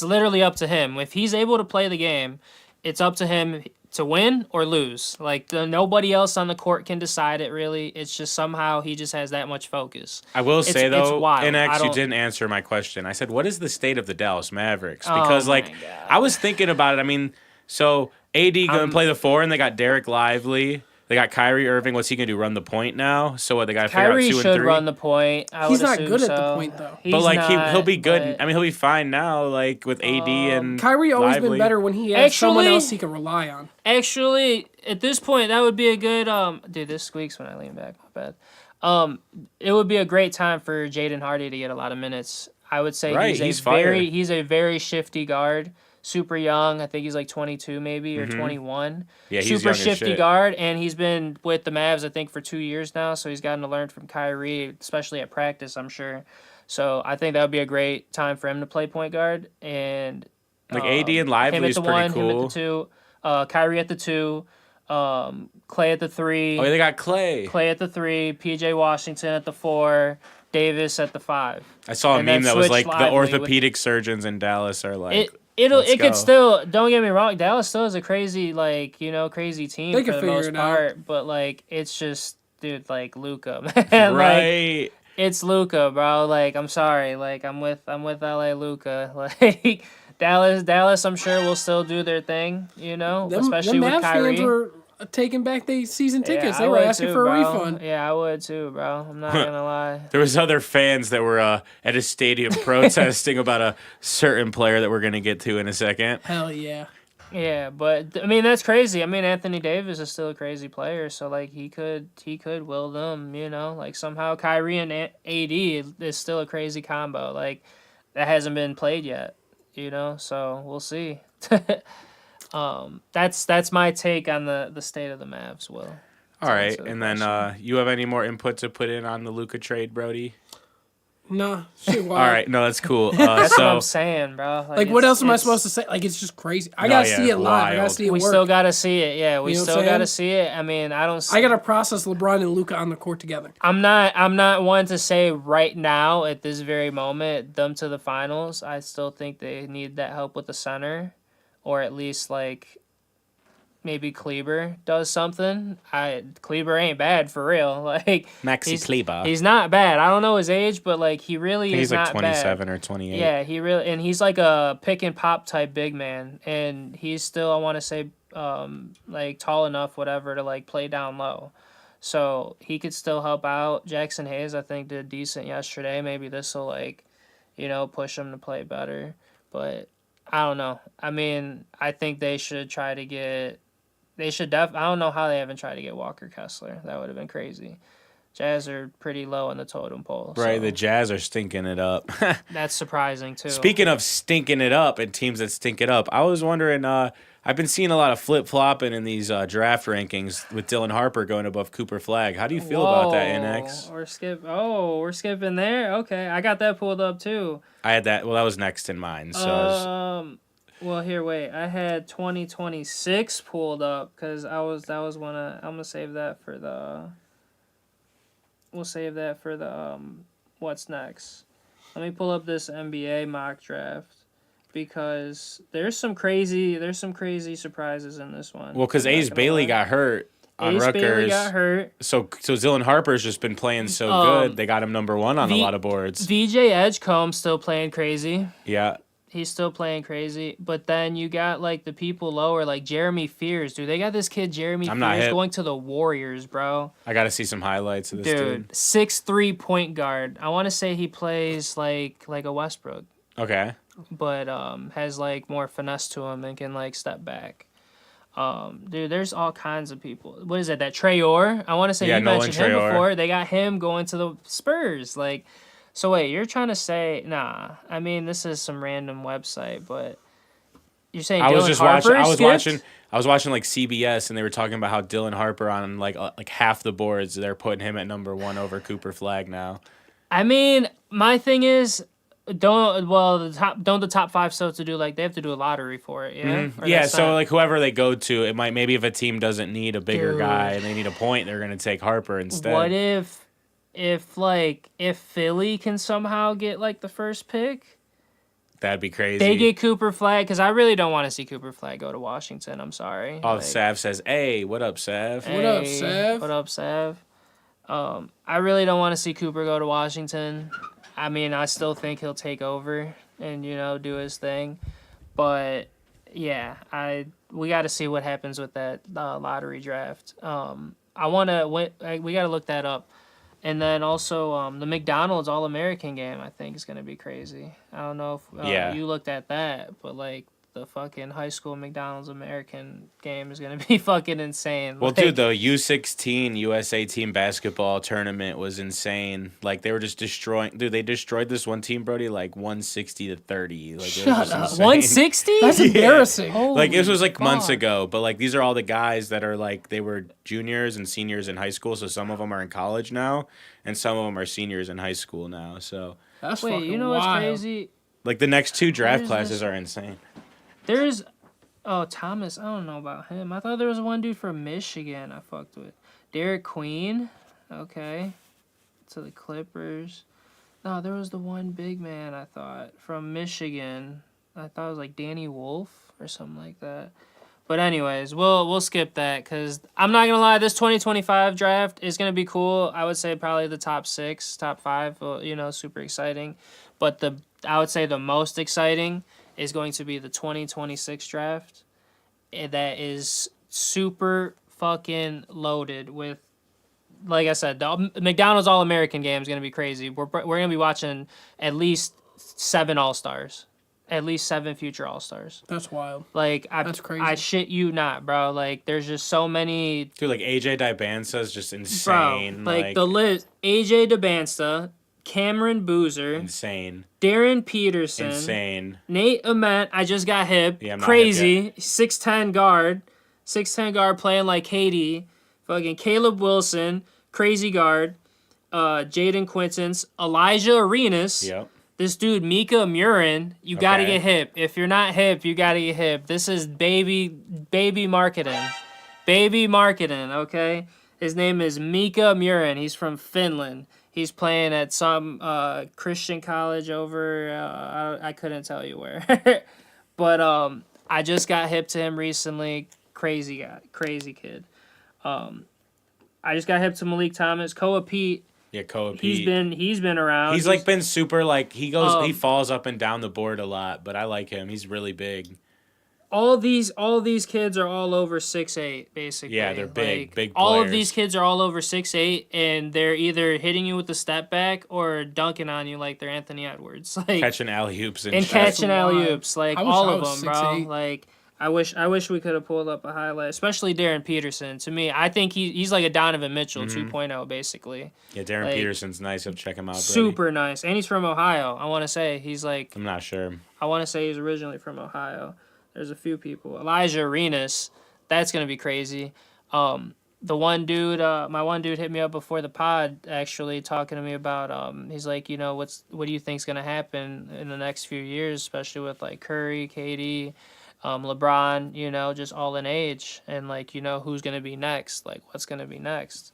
literally up to him. If he's able to play the game, it's up to him to win or lose. Like nobody else on the court can decide it really. It's just somehow he just has that much focus. I will say though, it's wild. Innexh, you don't- didn't answer my question. I said, what is the state of the Dallas Mavericks? Oh Because my like God. I was thinking about it. I mean, so AD gonna play the 4, and they got Derek Lively. They got Kyrie Irving. What's he gonna do? Run the point now? So what? They got to figure out Kyrie 2 and should 3. run the point. He's would not assume good at the so. point, though. He's But like not, he'll be good. but- I mean, he'll be fine now. Like with AD and Kyrie always Lively. been better when he has someone Actually- else he can rely on. Actually, at this point, that would be a good Dude, this squeaks when I lean back. My bad. It would be a great time for Jaden Hardy to get a lot of minutes. I would say Right, he's fire. he's a very shifty guard. Super young. I think he's like 22 maybe or 21. Mm-hmm. Yeah, he's super young as shifty shit. guard, and he's been with the Mavs I think for 2 years now. So he's gotten to learn from Kyrie, especially at practice. I'm sure. So I think that would be a great time for him to play point guard and Like AD and him Lively at is the pretty 1, him at cool. the 2, Kyrie at the 2, Clay at the 3. Oh, they got Clay. Clay at the 3, PJ Washington at the 4, Davis at the 5. I saw a And meme then that was switch like the Lively with- orthopedic surgeons in Dallas are like. It Let's could go. still, don't get me wrong, Dallas still is a crazy crazy team They for can the figure most it out. part, but like it's just dude like Luka, man. Like Right. it's Luka, bro. Like I'm sorry, like I'm with LA Luka. Like Dallas I'm sure will still do their thing, especially them with Mavs Kyrie. fans were taking back their season tickets. Yeah, They I were would asking too, for a bro. refund. Yeah, I would too, bro. I'm not gonna lie. There was other fans that were at a stadium protesting about a certain player that we're gonna get to in a second. Hell yeah. Yeah, but I mean that's crazy. I mean Anthony Davis is still a crazy player, so like he could will them, like somehow Kyrie and AD is still a crazy combo. Like that hasn't been played yet, so we'll see. That's my take on the state of the Mavs, Will. All right, answer the and then you have any more input to put in on the Luka trade, Brody? Nah, shit wild. All right, no, that's cool. That's what So I'm saying, bro. Like, what else am I supposed to say? Like, it's just crazy. I gotta see it's it live. I gotta wild. see it We work. still gotta see it. Yeah, we You know what still I'm gotta saying? see it. I mean, I don't. I gotta process LeBron and Luka on the court together. I'm not one to say right now at this very moment them to the finals. I still think they need that help with the center, or at least like maybe Kleber does something. Kleber ain't bad for real. Like Maxi Kleber. he's not bad. I don't know his age, but like he really I think is he's like not 27 bad. or 28. Yeah, he's like a pick and pop type big man, and he's still I want to say like tall enough whatever to like play down low. So he could still help out. Jackson Hayes, I think, did decent yesterday. Maybe this will push him to play better. But I don't know. I mean, I think they should try to get. I don't know how they haven't tried to get Walker Kessler. That would have been crazy. Jazz are pretty low on the totem pole. Right, so the Jazz are stinking it up. that's surprising too. Speaking of stinking it up and teams that stink it up, I was wondering. I've been seeing a lot of flip flopping in these draft rankings with Dylan Harper going above Cooper Flagg. How do you feel about that, Innexh? We're skipping there. Okay, I got that pulled up too. I had that. Well, that was next in mine. So I was, Well, here, wait. I had 2026 pulled up because that was one I'm gonna save that for the. We'll save that for the what's next. Let me pull up this NBA mock draft because there's some crazy surprises in this one. Well, because I'm not Ace gonna Bailey lie. got hurt on Ace Rutgers. Bailey got hurt. So Dylan Harper's just been playing so good. They got him number 1 on a lot of boards. VJ Edgecombe's still playing crazy. Yeah. He's still playing crazy. But then you got, like, the people lower, like Jeremy Fears. Dude, they got this kid, Jeremy Fears, going to the Warriors, bro. I got to see some highlights of this dude. 6'3" point guard. I want to say he plays like a Westbrook. Okay. But has, like, more finesse to him and can, like, step back. Dude, there's all kinds of people. What is it? That Traore? I want to say you mentioned him before. They got him going to the Spurs. Like, so wait, you're trying to say nah? I mean, this is some random website, but you're saying I was watching like CBS, and they were talking about how Dylan Harper on like half the boards, they're putting him at number 1 over Cooper Flagg now. I mean, my thing is. Don't the top 5 still have to do they have to do a lottery for it, yeah? Mm-hmm. Yeah, so like whoever they go to, it might maybe if a team doesn't need a bigger guy and they need a point, they're gonna take Harper instead. What if Philly can somehow get like the first pick? That'd be crazy. They get Cooper Flagg, because I really don't want to see Cooper Flagg go to Washington. I'm sorry. Oh, Sav says, "Hey, what up, Sav? What up, Sav? What up, Sav? I really don't want to see Cooper go to Washington. I mean, I still think he'll take over and, do his thing. But, yeah, we got to see what happens with that lottery draft. We got to look that up. And then also the McDonald's All-American game, I think, is going to be crazy. I don't know if you looked at that, but, like, the fucking high school McDonald's American game is going to be fucking insane. Well, dude, the U16 USA team basketball tournament was insane. Like, they were just destroying. Dude, they destroyed this one team, Brody, like 160-30. Like, shut up. 160? That's embarrassing. Like, this was like months ago. But, like, these are all the guys that are, like, they were juniors and seniors in high school. So some of them are in college now. And some of them are seniors in high school now. So. That's wait, fucking you know wild. what's crazy? Like, the next 2 draft classes are insane. There's, Thomas, I don't know about him. I thought there was one dude from Michigan I fucked with. Derek Queen, okay, to the Clippers. No, there was the one big man I thought from Michigan. I thought it was like Danny Wolf or something like that. But anyways, we'll skip that because I'm not gonna lie, this 2025 draft is gonna be cool. I would say probably the top 6, top 5, super exciting. But I would say the most exciting is going to be the 2026 draft. That is super fucking loaded with, like I said, the McDonald's All-American game is going to be crazy. We're going to be watching at least 7 All-Stars. At least 7 future All-Stars. That's wild. Like, That's crazy. I shit you not, bro. Like, there's just so many... Dude, like, AJ Dibansa is just insane. Bro, like the list... AJ Dibansa... Cameron Boozer. Insane. Darren Peterson. Insane. Nate Ament. I just got hip. Yeah, I'm not crazy. hip yet. 6'10" guard. 6'10" guard playing like KD. Fucking Caleb Wilson. Crazy guard. Jaden Quintons. Elijah Arenas. Yep. This dude, Mika Murin. You got to get hip. If you're not hip, you got to get hip. This is baby marketing. Baby marketing, okay? His name is Mika Murin. He's from Finland. He's playing at some Christian college over, I couldn't tell you where. But I just got hip to him recently. Crazy guy. Crazy kid. I just got hip to Malik Thomas. Koa Pete. Yeah, Koa Pete. He's been around. He's like been super, like, he falls up and down the board a lot, but I like him. He's really big. All these kids are all over 6'8", basically. Yeah, they're big players. All of these kids are all over 6'8", and they're either hitting you with the step back or dunking on you like they're Anthony Edwards. Like, catching alley-oops and catching alley-oops. Like, all of them, bro. 6'8". Like, I wish we could have pulled up a highlight, especially Darren Peterson. To me, I think he's like a Donovan Mitchell 2.0, basically. Yeah, Darren Peterson's nice. I'll check him out, Brady. Super nice. And he's from Ohio, I want to say. He's like... I'm not sure. I want to say he's originally from Ohio. There's a few people. Elijah Arenas, that's going to be crazy. The one dude, my one dude hit me up before the pod, actually, talking to me about, he's like, what do you think's going to happen in the next few years, especially with, like, Curry, KD, LeBron, just all in age, and, like, who's going to be next, like, what's going to be next.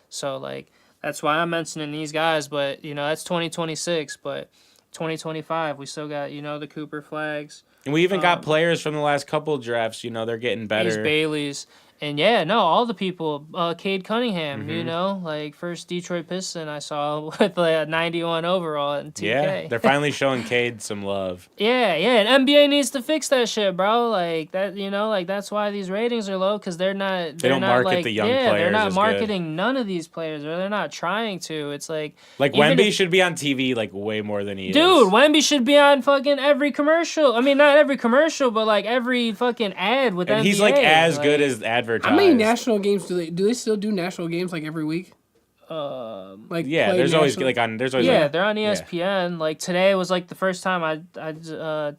So, like, that's why I'm mentioning these guys, but, that's 2026, but 2025, we still got, the Cooper Flaggs. And we even got players from the last couple drafts. You know, they're getting better. Ace Bailey's. And yeah, no, all the people, Cade Cunningham, Mm-hmm. you know, like first Detroit Piston I saw with like a 91 overall in 2K. Yeah, they're finally showing Cade some love. Yeah, and NBA needs to fix that shit, bro. Like that, you know, like that's why these ratings are low because they're not. They don't not, market like, the young They're players not as marketing none of these players, or they're not trying to. It's like even Wemby if- should be on TV like way more than he is. Dude, Wemby should be on fucking every commercial. I mean, not every commercial, but like every fucking ad with and NBA. he's like as good as advertised. How many national games do they still do national games like every week? Like Yeah, play there's always national- like on. There's always Yeah, like, they're on ESPN. Like today was like the first time I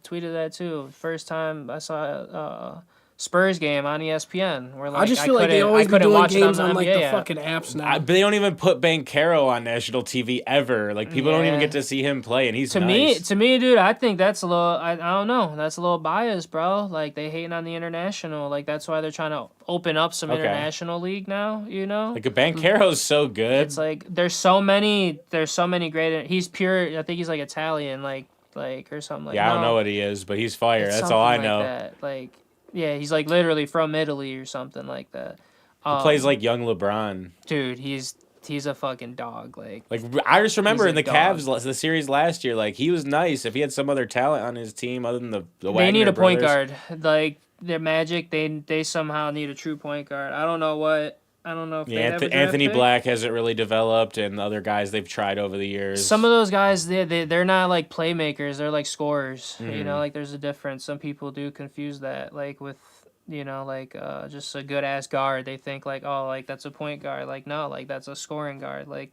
tweeted that too. First time I saw a Spurs game on ESPN. Where like I just feel like they couldn't- always I be couldn't doing watch it on games the on like NBA the app. fucking apps now. But they don't even put Banchero on national TV ever. Like people don't even Yeah. get to see him play, and he's To nice. me, dude, I think that's a little. I don't know. That's a little biased, bro. Like they hating on the international. Like that's why they're trying to open up some Okay. international league now. You know, Like Banchero's so good. it's like there's so many great. He's pure. I think he's like Italian, like or something like. Yeah, I don't no, know what he is, but he's fire. it's That's all I something know. like that. Like yeah, he's like literally from Italy or something like that. He plays like young LeBron. Dude, he's a fucking dog. Like I just remember He's in the a dog. Cavs the series last year, like he was nice. If he had some other talent on his team other than the they Wagner need a point brothers. guard. Like their Magic, they somehow need a true point guard. I don't know what. I don't know if Yeah, they have a draft Anthony pick. Black hasn't really developed, and the other guys they've tried over the years. Some of those guys, they're not like playmakers. They're like scorers. You Mm-hmm. know, like there's a difference. Some people do confuse that, like with just a good ass guard. They think like, oh, like that's a point guard. Like no, like that's a scoring guard. Like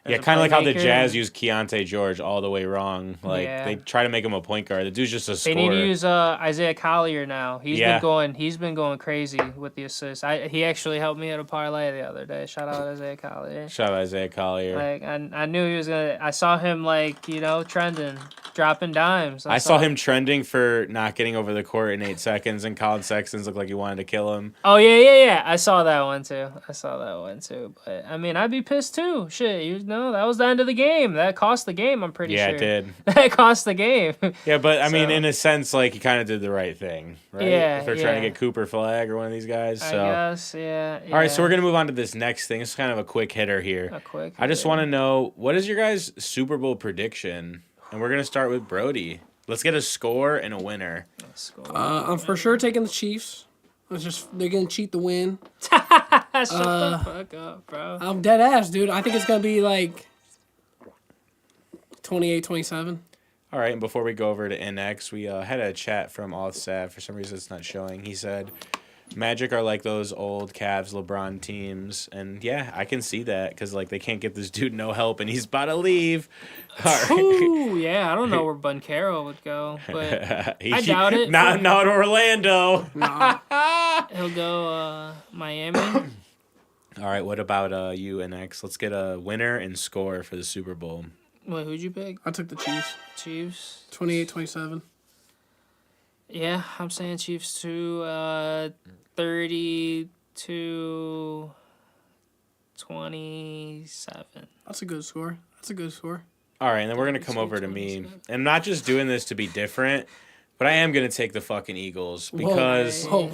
Yeah, there's a kind of like how the playmaker. Jazz use Keontae George all the way wrong. Like Yeah. they try to make him a point guard. The dude's just a They scorer. need to use Isaiah Collier now. Yeah. He's been going crazy with the assists. He actually helped me at a parlay the other day. Shout out Isaiah Collier. Shout out Isaiah Collier. Like I knew he was gonna. I saw him like trending, dropping dimes. I saw him trending for not getting over the court in 8 seconds, and Colin Sexton's looked like he wanted to kill him. Oh yeah. I saw that one too. But I mean, I'd be pissed too. Shit, that was the end of the game. That cost the game. I'm pretty Yeah, sure. it did. That cost the game. Yeah, but I mean, So- in a sense, like he kind of did the right thing, right? Yeah, If they're trying to yeah. get Cooper Flag or one of these guys. I So, guess. Yeah. all right, so we're gonna move on to this next thing. It's kind of a quick hitter here. A quick. I just want to know, what is your guys' Super Bowl prediction? And we're gonna start with Brody. Let's get a score and a winner. I'm for sure taking the Chiefs. They're gonna cheat the win. Shut the fuck up, bro. I'm dead ass, dude. I think it's gonna be like 28-27. All right, and before we go over to Innexh, we had a chat from Authsat. For some reason, it's not showing. He said, Magic are like those old Cavs LeBron teams. And yeah, I can see that because like they can't get this dude no help and he's about to leave. All right. Ooh, yeah. I don't know where Banchero would go, but I doubt it. Not in Orlando. he'll go Miami. All right, what about you, Innexh? Let's get a winner and score for the Super Bowl. Wait, who'd you pick? I took the Chiefs. Chiefs. 28-27. Yeah, I'm saying Chiefs too. 30-27. That's a good score. All right, and then we're going to come over to me. And I'm not just doing this to be different, but I am going to take the fucking Eagles because... Whoa.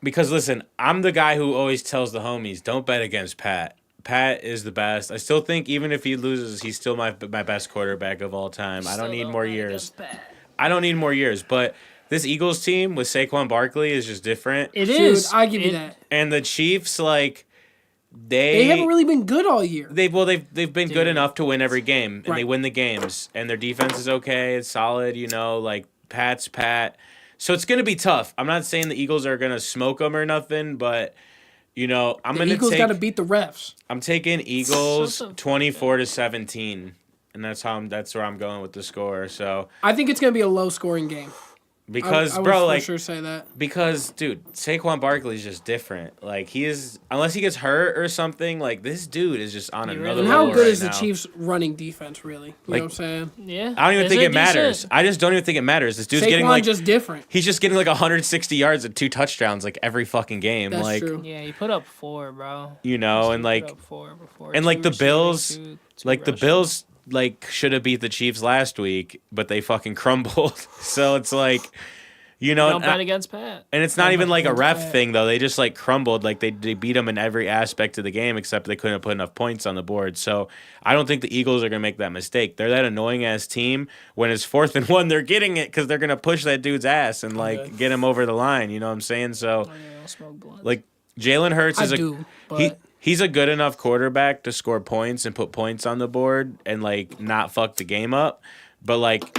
Because listen, I'm the guy who always tells the homies, don't bet against Pat. Pat is the best. I still think even if he loses, he's still my best quarterback of all time. I don't need more years. But this Eagles team with Saquon Barkley is just different. It Dude, is. I give you that. And the Chiefs, like They haven't really been good all year. they've been good enough to win every game, and they Right. win the games, and their defense is okay. It's solid, like Pat's Pat. So it's gonna be tough. I'm not saying the Eagles are gonna smoke them or nothing, but I'm The gonna Eagles take. got to beat the refs. I'm taking Eagles Shut the fuck 24-17, and that's where I'm going with the score. So I think it's gonna be a low scoring game. because I would bro, for like sure say that. because dude, Saquon Barkley is just different. Like he is, unless he gets hurt or something. Like this dude is just on He another really And level how good right is the now. Chiefs running defense really? You know what I'm saying? Yeah. I don't even Is think it decent? matters. I just don't even think it matters. This dude's getting Saquon like just different. he's just getting like 160 yards and 2 touchdowns like every fucking game. That's like true. Yeah, he put up 4, bro. and He like put up 4 before. and, like, 2 the receiving, Bills- 2 like the rushing. Bills like should have beat the Chiefs last week, but they fucking crumbled. So it's like, you know, Don't bet against Pat. and it's not even like a ref Pat. thing though. They just like crumbled. Like they beat them in every aspect of the game except they couldn't put enough points on the board. So I don't think the Eagles are gonna make that mistake. They're that annoying ass team. When it's 4th and 1, they're getting it because they're gonna push that dude's ass and like get him over the line. You know what I'm saying? So I'll smoke blunts. like Jalen Hurts is but he's a good enough quarterback to score points and put points on the board and like not fuck the game up. But like,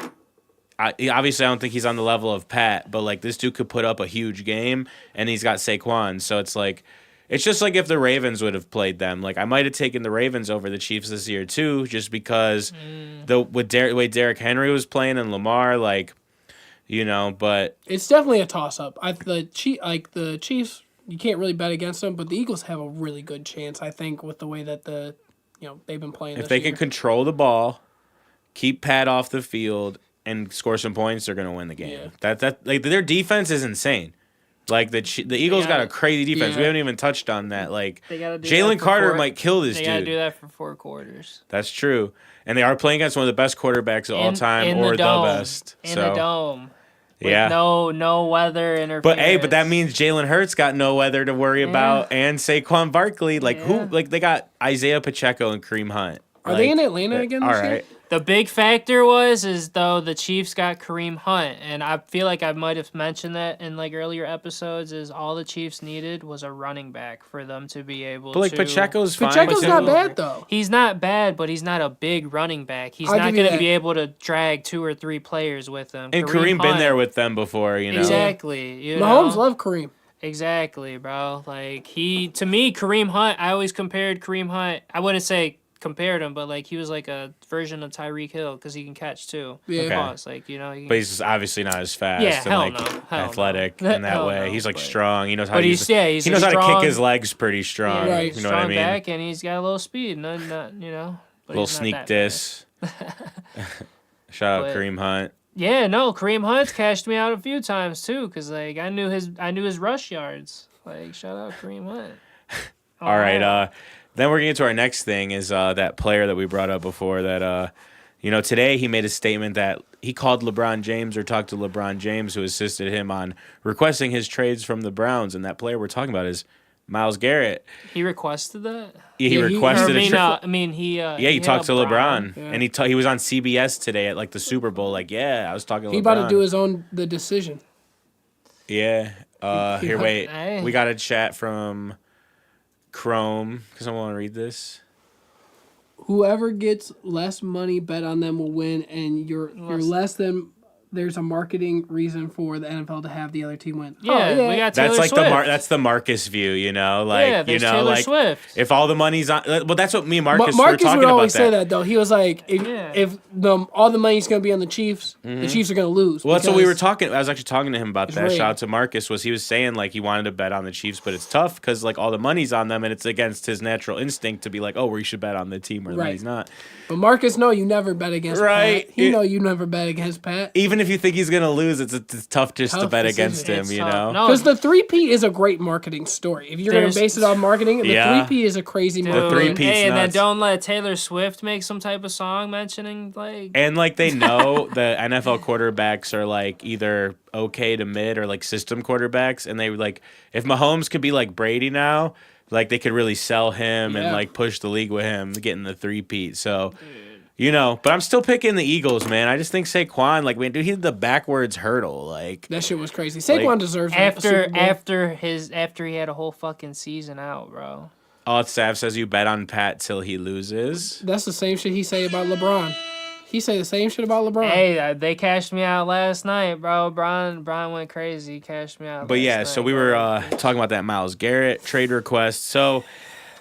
obviously I don't think he's on the level of Pat. But like this dude could put up a huge game, and he's got Saquon. So it's like, it's just like if the Ravens would have played them. Like I might have taken the Ravens over the Chiefs this year too, just because the way Derrick Henry was playing and Lamar, like, you know. But it's definitely a toss up. The Chiefs, you can't really bet against them, but the Eagles have a really good chance, I think, with the way that they've been playing. if they can control the ball, keep Pat off the field, and score some points, they're gonna win the game. Yeah. That like their defense is insane. Like the Eagles got a crazy defense. Yeah. We haven't even touched on that. Like They gotta do Jalen that for Carter four- might kill this They gotta dude. do that for 4 quarters. That's true, and they are playing against one of the best quarterbacks of all time, in or the the dome. best. In So the dome. With yeah. no weather interference. But hey, but that means Jalen Hurts got no weather to worry about, and Saquon Barkley. Like who? Yeah. Like they got Isaiah Pacheco and Kareem Hunt. Are they in Atlanta again All this year? right. The big factor is though the Chiefs got Kareem Hunt, and I feel like I might have mentioned that in like earlier episodes. Is all the Chiefs needed was a running back for them to be able. But like to... Pacheco's fine. Pacheco's too. not bad though. He's not bad, but he's not a big running back. He's I'll not give you going to that. be able to drag 2 or 3 players with him. And Kareem been Hunt- there with them before, you know. Exactly. You Mahomes know? love Kareem. Exactly, bro. Like to me, Kareem Hunt. I always compared Kareem Hunt. I wouldn't say compared him, but like he was like a version of Tyreek Hill because he can catch too. Yeah. With Okay. pass, like you know. He can, But he's obviously not as fast Yeah, and hell like no. Hell athletic no. in that Hell way. no, He's like but- strong. He knows how but to he's use yeah, he's he a knows how to strong, kick his legs pretty strong. Right. You know strong what I mean? back, and he's got a little speed. Not you know. But Little he's not sneak that diss. Shout out But- Kareem Hunt. Yeah, no, Kareem Hunt's cashed me out a few times too, cause like I knew his rush yards. Like shout out Kareem Hunt. All right, wow. then we're getting to our next thing is that player that we brought up before that you know, today he made a statement that he called LeBron James or talked to LeBron James, who assisted him on requesting his trades from the Browns, and that player we're talking about is MYLES GARRETT. He requested that. He Yeah, requested a trade. He Yeah, he had talked to LeBron, Yeah. and he was on CBS today at like the Super Bowl. Like, yeah, I was talking to He LeBron. about to do the decision. Yeah. Here, wait. Hey. We got a chat from Chrome because I want to read this. Whoever gets less money bet on them will win, and you're less than. There's a marketing reason for the NFL to have the other team win. Yeah, we got Taylor That's like Swift. that's the Marcus view, you know, like Yeah, you there's know, Taylor like Swift. if all the money's on. Well, that's what me and Marcus were Marcus talking would about. always say that though. He was like, Yeah. if all the money's gonna be on the Chiefs, the Chiefs are gonna lose. Well, that's what we were because- talking. I was actually talking to him about that. rigged. Shout out to Marcus. He was saying like he wanted to bet on the Chiefs, but it's tough because like all the money's on them, and it's against his natural instinct to be like, oh, we should bet on the team where the Right. money's not. But Marcus, no, you never bet against Right. Pat. He It- know you never bet against Pat. Even if you think he's gonna lose, it's tough just to Tough bet decision. against him. It's You tough. know. No, Because the 3P is a great marketing story. If you're going There's- to base it on marketing, the Yeah. 3P is a crazy dude, marketing. 3P 's hey, and then nuts. don't let Taylor Swift make some type of song mentioning like. And like they know the NFL quarterbacks are like either okay to mid or like system quarterbacks, and they like if Mahomes could be like Brady now, like they could really sell him and Yeah. like push the league with him getting the 3-peat. So. You know, but I'm still picking the Eagles, man. I just think Saquon, like, man, dude, he did the backwards hurdle, like. That shit was crazy. Saquon Like, deserves a After Super Bowl. after he had a whole fucking season out, bro. Oh, Sav says you bet on Pat till he loses. That's the same shit he say about LeBron. He say the same shit about LeBron. Hey, they cashed me out last night, bro. Brian went crazy. He cashed me out. But last yeah, night, so we bro. were talking about that MYLES GARRETT trade request. So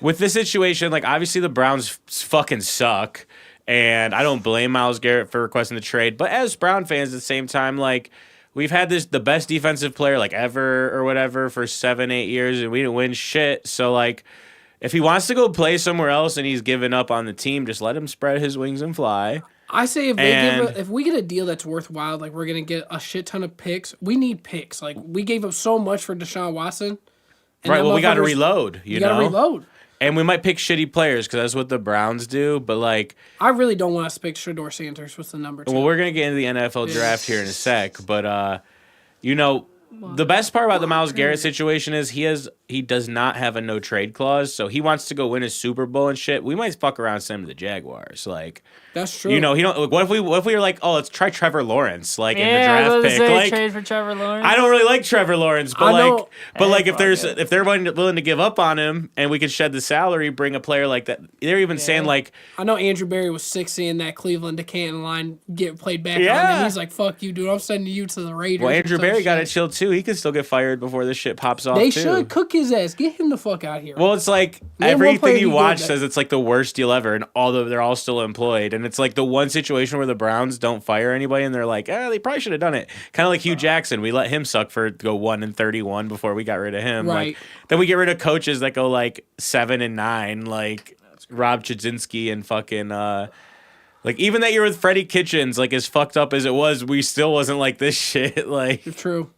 with this situation, like, obviously the Browns fucking suck. And I don't blame MYLES GARRETT for requesting the trade. But as Brown fans at the same time, like, we've had the best defensive player, like, ever or whatever for 7-8 years, and we didn't win shit. So, like, if he wants to go play somewhere else and he's given up on the team, just let him spread his wings and fly. I say And- if we get a deal that's worthwhile, like we're gonna get a shit ton of picks. We need picks. Like we gave up so much for Deshaun Watson. and Right, that well, we got to motherfucker's- reload, you You know? gotta reload. And we might pick shitty players because that's what the Browns do. But like, I really don't want to pick Shador Sanders with the number 2. well, we're gonna get into the NFL draft here in a sec. But you know, the best part about the Myles Garrett situation is he does not have a no trade clause, so he wants to go win a Super Bowl and shit. We might fuck around and send him to the Jaguars, like. That's true. You know, he don't. Like, what if we were like, oh, let's try Trevor Lawrence, like in the I draft was pick, gonna say like. trade for Trevor Lawrence. I don't really like Trevor Lawrence, but like fuck it. if they're willing to give up on him and we could shed the salary, bring a player like that. They're even saying like, I know Andrew Berry was 60 in that Cleveland to Canton line get played back on, Yeah. and he's like, "Fuck you, dude! I'm sending you to the Raiders." well, or Andrew some Berry got shit. to chill too. He could still get fired before this shit pops off. They too. should cook his ass. Get him the fuck out here. Well, it's like Name one player everything you he watch did that. says it's like the worst deal ever, and although they're all still employed, and it's like the one situation where the Browns don't fire anybody, and they're like, they probably should have done it. Kind of like Hugh Jackson, we let him suck for go 1-31 before we got rid of him. Right. Like, then we get rid of coaches that go like 7-9, like Rob Chudzinski and fucking. Like even that year with Freddie Kitchens, like as fucked up as it was, we still wasn't like this shit. Like. True.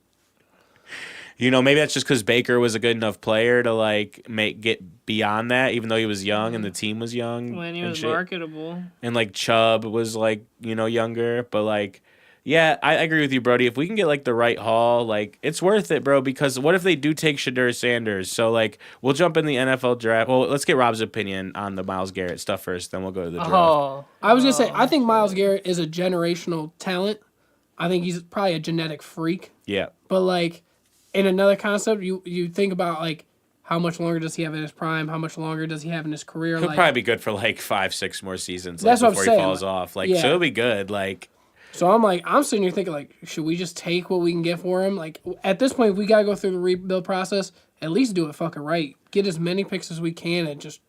You know, maybe that's just because Baker was a good enough player to like get beyond that, even though he was young and the team was young. When he and was shit. marketable. And like Chubb was like, you know, younger. But like, yeah, I agree with you, Brody. If we can get like the right haul, like it's worth it, bro. Because what if they do take Shador Sanders? So like, we'll jump in the NFL draft. Well, let's get Rob's opinion on the Myles Garrett stuff first, then we'll go to the draft. I was gonna say, I think Myles Garrett is a generational talent. I think he's probably a genetic freak. Yeah. But like, in another concept, you think about like how much longer does he have in his prime? How much longer does he have in his career? He'll like, probably be good for like 5-6 more seasons. That's like, what I'm before he saying, falls like, off. Like, yeah. so it'll be good. Like. So I'm sitting here thinking like, should we just take what we can get for him? Like at this point, if we gotta go through the rebuild process, at least do it fucking right. Get as many picks as we can and just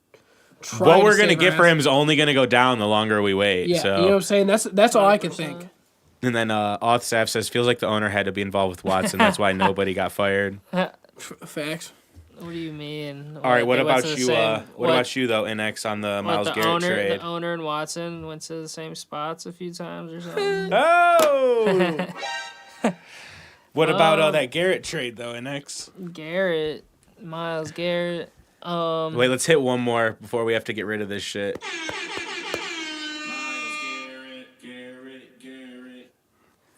try. What to we're gonna save our get for ass. him is only gonna go down the longer we wait. Yeah, So. you know what I'm saying? That's all I can think. And then Authsaf says, feels like the owner had to be involved with Watson. That's why nobody got fired. Facts. What do you mean? All right, what They went about to the you? same- What about you though, Innexh, on the Myles Garrett trade? The owner and Watson went to the same spots a few times or something. Oh. What about that Garrett trade though, Innexh? Garrett, Myles Garrett. Wait, let's hit one more before we have to get rid of this shit. Garrett.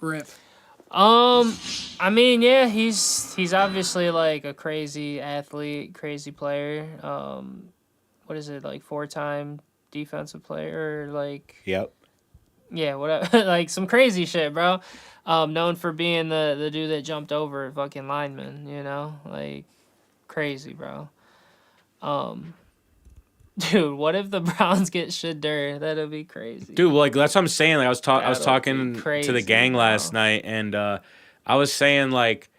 Rip. I mean, yeah, he's obviously like a crazy athlete, crazy player. What is it, like 4-time defensive player, like Yep. yeah, whatever, like some crazy shit, bro. Known for being the dude that jumped over a fucking lineman, you know, like crazy, bro. Dude, what if the Browns get Shador? That'd be crazy. Dude, like that's what I'm saying. Like I was That'll talking be to the crazy, gang bro. last night, and I was saying like,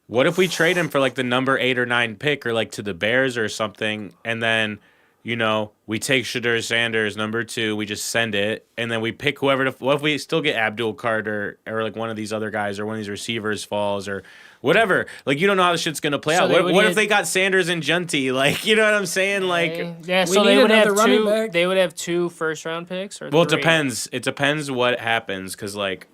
what if we trade him for like the number 8 or 9 pick, or like to the Bears or something, and then, you know, we take Shador Sanders number 2, we just send it, and then we pick whoever. What if we still get Abdul Carter or like one of these other guys, or one of these receivers falls, or whatever. Like you don't know how this shit's gonna play So out. they What, would what if get- they got Sanders and Junty? Like, you know what I'm saying? Like. yeah, We so they need would have another running two. back. They would have 2 first-round picks, or Well, it 3? depends. It depends what happens, because like,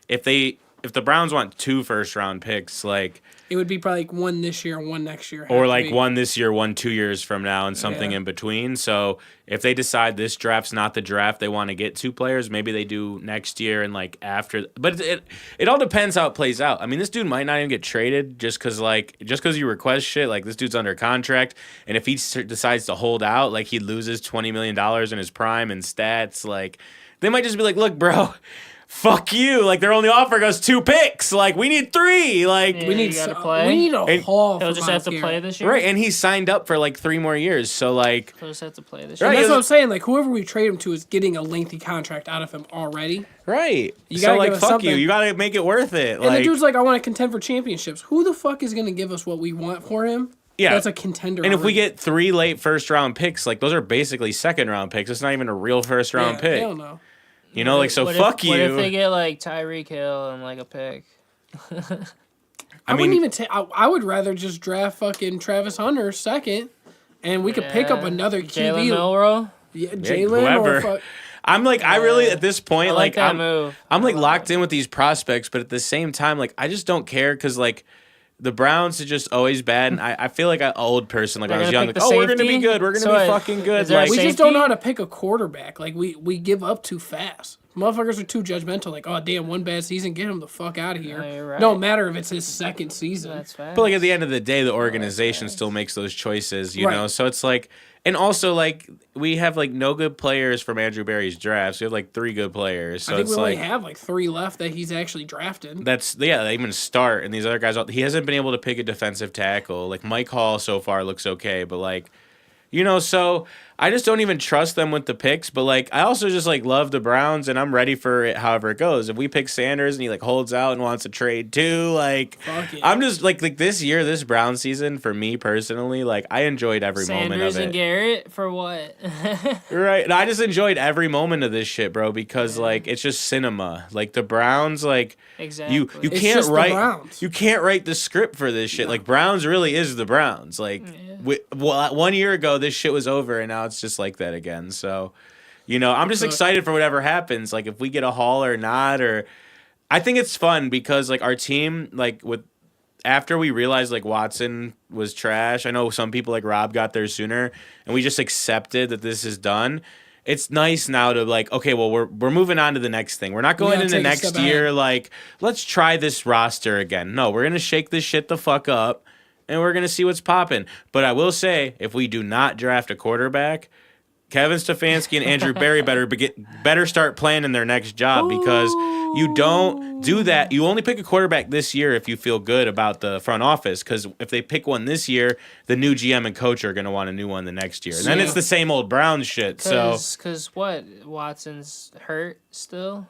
if the Browns want 2 first-round picks, like, It would be probably like one this year and one next year. or Have to like be. one this year, one 2 years from now, and something Yeah. in between. So if they decide this draft's not the draft they want to get 2 players, maybe they do next year and like after. But it all depends how it plays out. I mean, this dude might not even get traded just because you request shit. Like this dude's under contract, and if he decides to hold out, like he loses $20 million in his prime and stats, like they might just be like, look, bro. Fuck you! Like they're only offering us 2 picks. Like we need 3. Like Yeah. We need You gotta some- play. We need a And haul. He'll for just Myles have to play Garrett. this year. right, and he signed up for like 3 more years. So like, He'll just have to play this Right, year. And that's yeah, what I'm saying. Like whoever we trade him to is getting a lengthy contract out of him already. right? You So gotta like, give us fuck something. you. You gotta make it worth it. And Like, the dude's like, I want to contend for championships. Who the fuck is gonna give us what we want for him? yeah, That's a contender. And if we already. get 3 late first-round picks, like those are basically second-round picks. It's not even a real first-round yeah, pick. hell no. You know, like so. What Fuck if, What if you. they get like Tyreek Hill and like a pick? I wouldn't even take. I would rather just draft fucking Travis Hunter second, and we could pick up Yeah. another Jalen QB. Milroe. Yeah, Jalen whoever. or fuck. I'm like, I really at this point, I like that I'm move. I'm like locked in with these prospects, but at the same time, like I just don't care because like the Browns are just always bad, and I feel like an old person, like They're when I was gonna young, pick like, the oh, we're gonna be safety? good, we're gonna So be what, fucking good. is there a Like, We just safety? don't know how to pick a quarterback. Like we give up too fast. Motherfuckers are too judgmental. Like, oh damn, one bad season, get him the fuck out of here. No, you're right. Don't matter if it's his second season. That's fast. but like at the end of the day, the organization still makes those choices, you Right. know. So it's like, and also like we have like no good players from Andrew Berry's drafts. We have like 3 good players. So I think it's we only like have like 3 left that he's actually drafted. that's they even start, and these other guys. He hasn't been able to pick a defensive tackle. Like Mike Hall so far looks okay, but like, you know, so I just don't even trust them with the picks. But like, I also just like love the Browns, and I'm ready for it however it goes. If we pick Sanders and he like holds out and wants to trade too, like Fuck it. I'm just like this year, this Brown season for me personally, like I enjoyed every moment Sanders of it. and Garrett for what? Right. And I just enjoyed every moment of this shit, bro, because like it's just cinema. Like the Browns, like Exactly. you It's can't just the write Browns. you can't write the script for this shit. Like Browns really is the Browns. Like well, 1 year ago this shit was over, and now it's just like that again. So, you know, I'm just excited for whatever happens. Like if we get a haul or not, or I think it's fun because like our team, like with after we realized like Watson was trash, I know some people like Rob got there sooner, and we just accepted that this is done. It's nice now to like, okay, well we're moving on to the next thing. We're not going gotta into take a next step year ahead. like let's try this roster again. No, we're gonna shake this shit the fuck up, and we're gonna see what's popping. But I will say, if we do not draft a quarterback, Kevin Stefanski and Andrew Berry better start planning their next job, because you don't do that. You only pick a quarterback this year if you feel good about the front office, because if they pick one this year, the new GM and coach are going to want a new one the next year. And then Yeah. it's the same old Browns shit. So Because what? Watson's hurt still?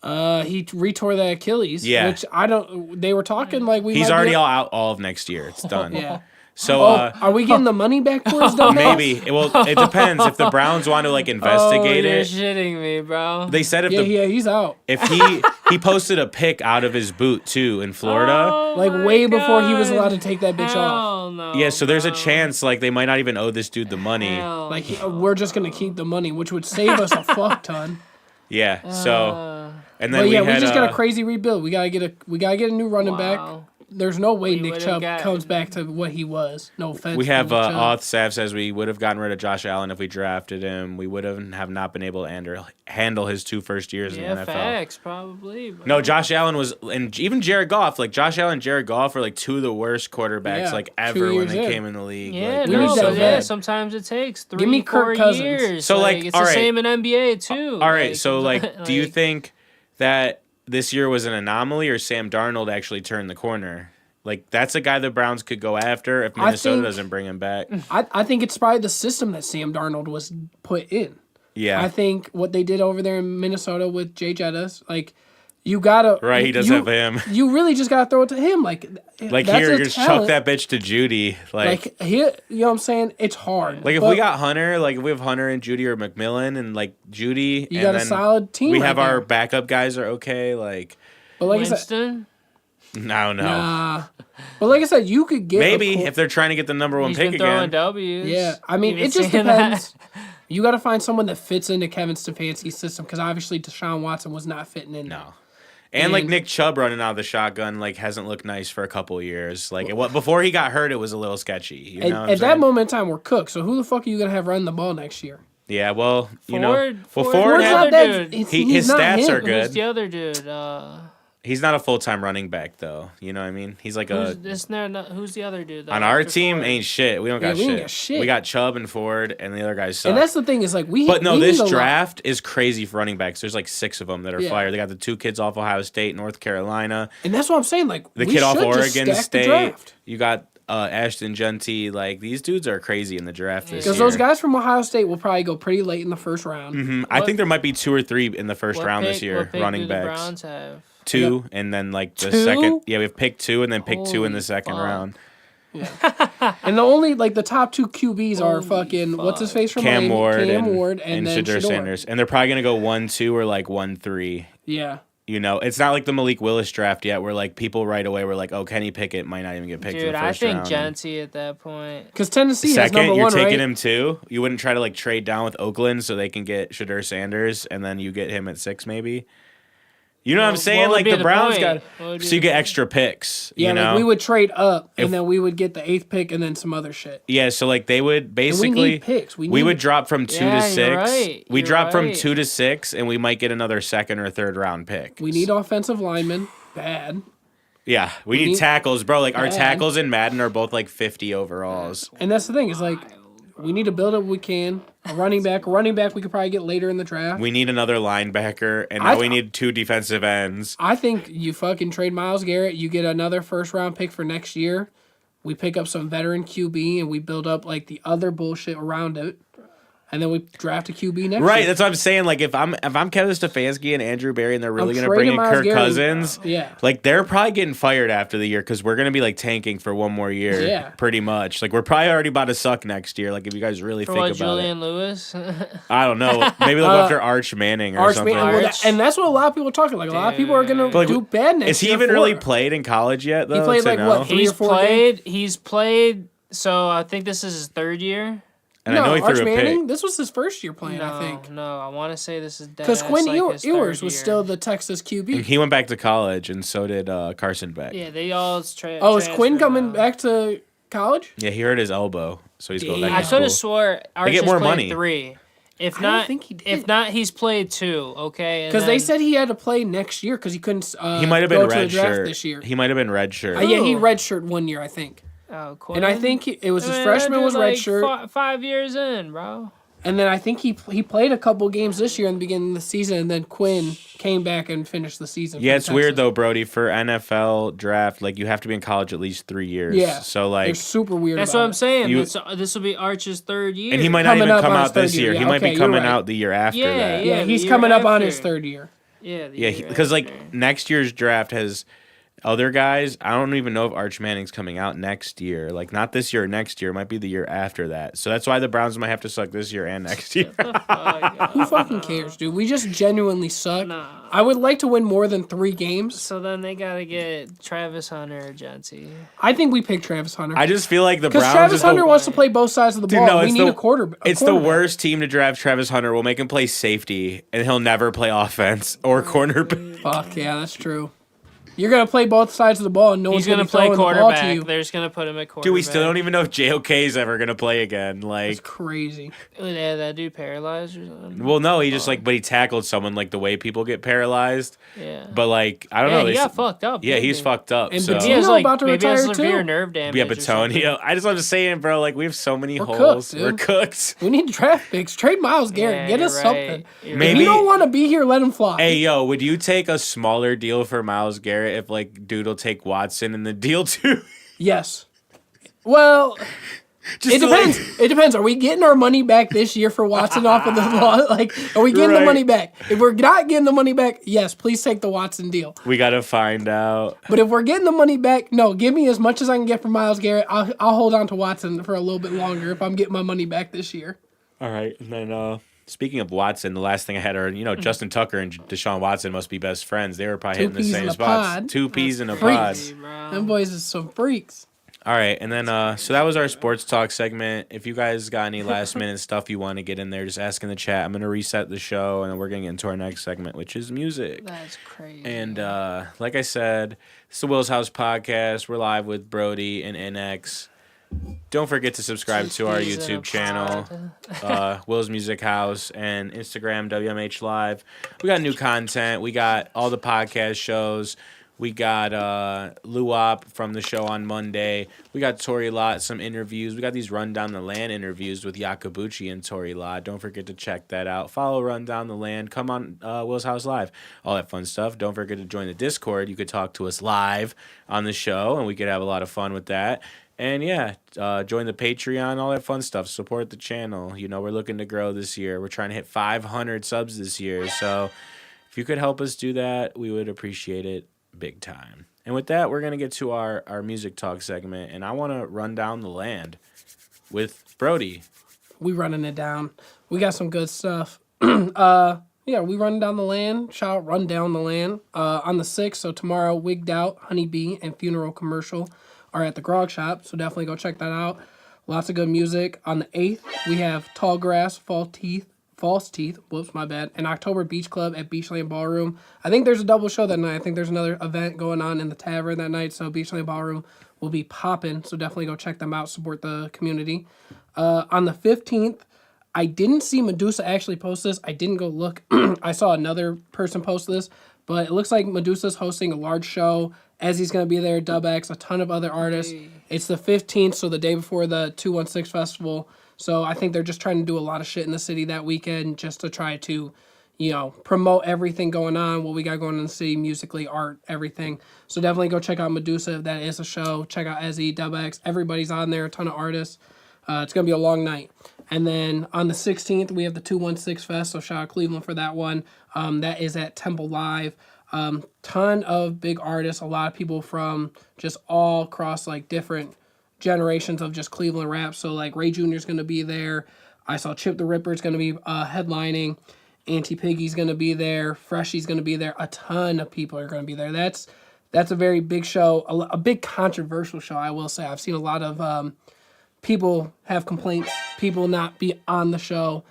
He retore the Achilles. Yeah. Which I don't. They were talking like we. he's might already be, all out all of next year. It's done. Yeah. So Oh, are we getting the money back for his dumbass? maybe. It depends. If the Browns want to like investigate Oh, you're it. shitting me, bro. They said if Yeah, he's out. if he posted a pic out of his boot too in Florida. Oh Like my way before he was God. allowed to take that bitch off. Hell no, Yeah, so there's a bro. chance like they might not even owe this dude the money. Hell Like we're just gonna keep the money, which would save us a fuck ton. Yeah. So and then But yeah, we we had just got a crazy rebuild. We gotta get a new running back. Wow. There's no way We Nick would've Chubb got- comes back to what he was. No offense. we to have Nick Chubb. Auth Sav says we would have gotten rid of Josh Allen if we drafted him. We would have not been able to handle his 2 first years Yeah, in the NFL. facts, probably. Bro. No, Josh Allen was, and even Jared Goff. Like Josh Allen and Jared Goff are like 2 of the worst quarterbacks Yeah, like 2 ever when years they in. came in the league. Yeah, like, we they're need no, that so but vet. yeah, bad. sometimes it takes 3, Give me 4 Kirk Cousins. years. So, like, it's all the right. same in NBA too. All right, so like, do you like, think that this year was an anomaly, or Sam Darnold actually turned the corner? Like that's a guy the Browns could go after if Minnesota think- doesn't bring him back. I think it's probably the system that Sam Darnold was put in. Yeah, I think what they did over there in Minnesota with Jay Jettis, like you gotta right. He does have him. You really just gotta throw it to him. Like Like that's here, a just talent. chuck that bitch to Judy. Like here, you know what I'm saying? It's hard. Like if But we got Hunter, like if we have Hunter and Judy or McMillan and like Judy, you and got a then solid team. we right have our there. backup guys are okay. Like But like I said, Winston. I don't know. but like I said, you could get Maybe a if they're trying to get the number 1 He's pick been throwing again. W's. Yeah, I mean, You it been just seeing depends. that? You got to find someone that fits into Kevin Stefanski's system because obviously Deshaun Watson was not fitting in. No. And like And- Nick Chubb running out of the shotgun like hasn't looked nice for a couple of years. Like before he got hurt, it was a little sketchy. You know what I'm At that saying? moment in time, we're cooked. So who the fuck are you gonna have running the ball next year? Yeah, well, you know, Ford- well, Ford- Ford Ford's had- not that. dude. his he's not stats him. are good. Who's the other dude? He's not a full-time running back though. You know what I mean? He's like Who's, a who's the other dude? though, on our after team Ford? ain't shit. We don't Yeah, got we ain't shit. got shit. We got Chubb and Ford, and the other guys suck. And that's the thing is like we. But no, we this need a lot- draft is crazy for running backs. There's like 6 of them that are Yeah. fire. They got the 2 kids off Ohio State, North Carolina, and that's what I'm saying. Like the we kid off should just Oregon stack the State. draft. You got Ashton Genty. Like these dudes are crazy in the draft this year. Because those guys from Ohio State will probably go pretty late in the first round. I What- think there might be 2 or 3 in the first What round this pick- year, what pick running do the backs. Browns have? 2, and then like the 2? second. Yeah, we have pick 2, and then pick 2 in the Holy second fuck. round. And the only like the top 2 QBs are Holy fucking what's his fuck. face from Cam Miami? Ward Cam and, Ward, and then Shedeur Shedeur. Sanders, and they're probably gonna go 1-2 or like 1-3. Yeah. You know, it's not like the Malik Willis draft yet, where like people right away were like, "Oh, Kenny Pickett might not even get picked in Dude, the I first think round." Genty at that point. Because Tennessee has Second, number you're 1, taking right? him too. You wouldn't try to like trade down with Oakland so they can get Shedeur Sanders, and then you get him at 6 maybe. You know what I'm saying? what would Like be the the Browns point? got, What would be so you the get point? extra picks. Yeah, you know, like we would trade up, If- and then we would get the 8th pick, and then some other shit. Yeah, so like they would And basically we need picks. We would need- drop from 2 to Yeah, 6. you're right. We You're drop from right. 2 to 6, and we might get another second or third round pick. We need offensive linemen. Bad. Yeah, we need need- tackles, bro. Like our Bad. tackles in Madden are both like 50 overalls. And that's the thing. Is like we need to build up what we can. A running back we could probably get later in the draft. We need another linebacker, and now we need 2 defensive ends. I think you fucking trade Myles Garrett. You get another first round pick for next year. We pick up some veteran QB and we build up like the other bullshit around it. And then we draft a QB next Right, year. that's what I'm saying. Like if I'm Kevin Stefanski and Andrew Berry, and they're really I'm gonna bring in trading Myles Kirk Garrett. Cousins, Yeah. like they're probably getting fired after the year because we're gonna be like tanking for one more year. Yeah. Pretty much. Like we're probably already about to suck next year. Like if you guys really For think what, about Julian Lewis? I don't know. Maybe they'll go after Arch Manning or Arch something. Manning, Arch. and that's what a lot of people are talking. Like a lot of people are gonna But, like, do bad next Is he year even for really it. played in college yet? Though, played, to like, know? what, 3 or 4 games? He's played. So I think this is his 3rd year. And no, I know he Arch threw a Manning, pick. this was his first year playing, I think. No, I want to say this is Because Quinn his Ewers third was year. still the Texas QB. He went back to college, and so did Carson Beck. Yeah, they all Is Quinn coming back to college? Yeah, he hurt his elbow, so he's going back I to could have school. swore Arch get has more played money. 3. If I don't not, think he did. if not, he's played 2. Okay, Because they said he had to play next year because he couldn't. He might have been go to the red draft shirt. this year. He might have been red shirt. Yeah, he Ooh. redshirt 1 year, I think. Oh, Quinn? And I think it was his Man, freshman that was dude, like, redshirt. 5 years in, bro. And then I think he played a couple games this year in the beginning of the season, and then Quinn came back and finished the season. Yeah, for it's Texas. weird though, Brody. For NFL draft, like you have to be in college at least 3 years. Yeah, So they're like, super weird. That's about what I'm it. saying. You- This will be Arch's 3rd year. and he might not Coming even up come on his out this third year. year. He Yeah, might be okay, coming you're right. out the year after Yeah, that. Yeah, the he's year coming up on his after. 3rd year. Yeah, the Yeah, year because like after. next year's draft has other guys. I don't even know if Arch Manning's coming out next year. Like not this year or next year. It might be the year after that. So that's why the Browns might have to suck this year and next year. Who fucking cares, dude? We just genuinely suck. Nah. I would like to win more than 3 games. So then they gotta get Travis Hunter or Jetsy. I think we pick Travis Hunter. I just feel like the Because Browns Travis is the, Hunter wants to play both sides of the Dude, ball. no, We it's need the- a quarterback. It's the worst team to draft Travis Hunter. We'll make him play safety, and he'll never play offense or cornerback. Fuck yeah, that's true. You're gonna play both sides of the ball, and no He's one's gonna play throwing the ball to quarterback. you. They're just gonna put him at quarterback. Dude, we still don't even know if JOK is ever gonna play again. Like, It's crazy. Yeah, that dude paralyzed or something. well, no, he just like, but he tackled someone like the way people get paralyzed. Yeah. But like, I don't Yeah, know. he they got s- fucked up. Yeah, didn't he's he? fucked up. And So. Batum- He has like about to maybe has retire, severe too. nerve damage. Yeah, or something. Batonio. I just want to saying, bro. Like we have so many We're holes. cooked, dude. We're cooked. We need draft picks. Trade Myles Garrett. Yeah, Get us you're something. right. You're If Maybe- you don't want to be here, let him fly. Hey, yo, would you take a smaller deal for Myles Garrett if like dude will take Watson in the deal too? Yes. Well, Just it to, like- depends. It depends. Are we getting our money back this year for Watson off of the law? Like, are we getting the Right. money back? If we're not getting the money back, yes, please take the Watson deal. We gotta find out. But if we're getting the money back, no, give me as much as I can get from Myles Garrett. I'll hold on to Watson for a little bit longer if I'm getting my money back this year. All right, and then speaking of Watson, the last thing I had are Justin Tucker and Deshaun Watson must be best friends. They were probably hitting the peas same in a spots. pod. 2 peas in a pod. Freaks. Bro. Them boys is some freaks. All right, and then so that was our sports talk segment. If you guys got any last minute stuff you want to get in there, just ask in the chat. I'm gonna reset the show, and then we're gonna get into our next segment, which is music. That's crazy. And like I said, it's the Will's House podcast. We're live with Brody and Innexh. Don't forget to subscribe to our Peas in a YouTube channel, pod. Will's Music House, and Instagram, WMHLIVE. We got new content. We got all the podcast shows. We got Luop from the show on Monday. We got Tori Lott, some interviews. We got these Rundown the Land interviews with Yakabuchi and Tori Lott. Don't forget to check that out. Follow Rundown the Land. Come on Will's House Live. All that fun stuff. Don't forget to join the Discord. You could talk to us live on the show, and we could have a lot of fun with that. And yeah, join the Patreon, all that fun stuff. Support the channel. You know, we're looking to grow this year. We're trying to hit 500 subs this year. So if you could help us do that, we would appreciate it big time. And with that, we're going to get to our music talk segment. And I want to run down the land with Brody. We running it down. We got some good stuff. Yeah, we running down the land. Shout out Run Down the Land. On the 6th, so tomorrow, Wigged Out, Honeybee, and Funeral Commercial are at the Grog Shop, so definitely go check that out. Lots of good music. On the 8th, we have Tall Grass, Fall Teeth, False Teeth, whoops, my bad, and October Beach Club at Beachland Ballroom. I think there's a double show that night. I think there's another event going on in the tavern that night, so Beachland Ballroom will be popping, so definitely go check them out, support the community. On the 15th, I didn't see Medusa actually post this. I didn't go look. I saw another person post this, but it looks like Medusa's hosting a large show. Ezzy's going to be there, Dub X, a ton of other artists. It's the 15th, so the day before the 216 Festival. So I think they're just trying to do a lot of shit in the city that weekend just to try to, you know, promote everything going on, what we got going in the city, musically, art, everything. So definitely go check out Medusa if that is a show. Check out Ezzy, Dub X. Everybody's on there, a ton of artists. It's going to be a long night. And then on the 16th, we have the 216 Fest, so shout out Cleveland for that one. That is at Temple Live. Ton of big artists, a lot of people from just all across, like, different generations of just Cleveland rap. So, like, Ray Jr. is going to be there. I saw Chip the Ripper is going to be headlining. Auntie Piggy's going to be there. Freshy's going to be there. A ton of people are going to be there. That's a very big show, a big controversial show, I will say. I've seen a lot of people have complaints, people not be on the show.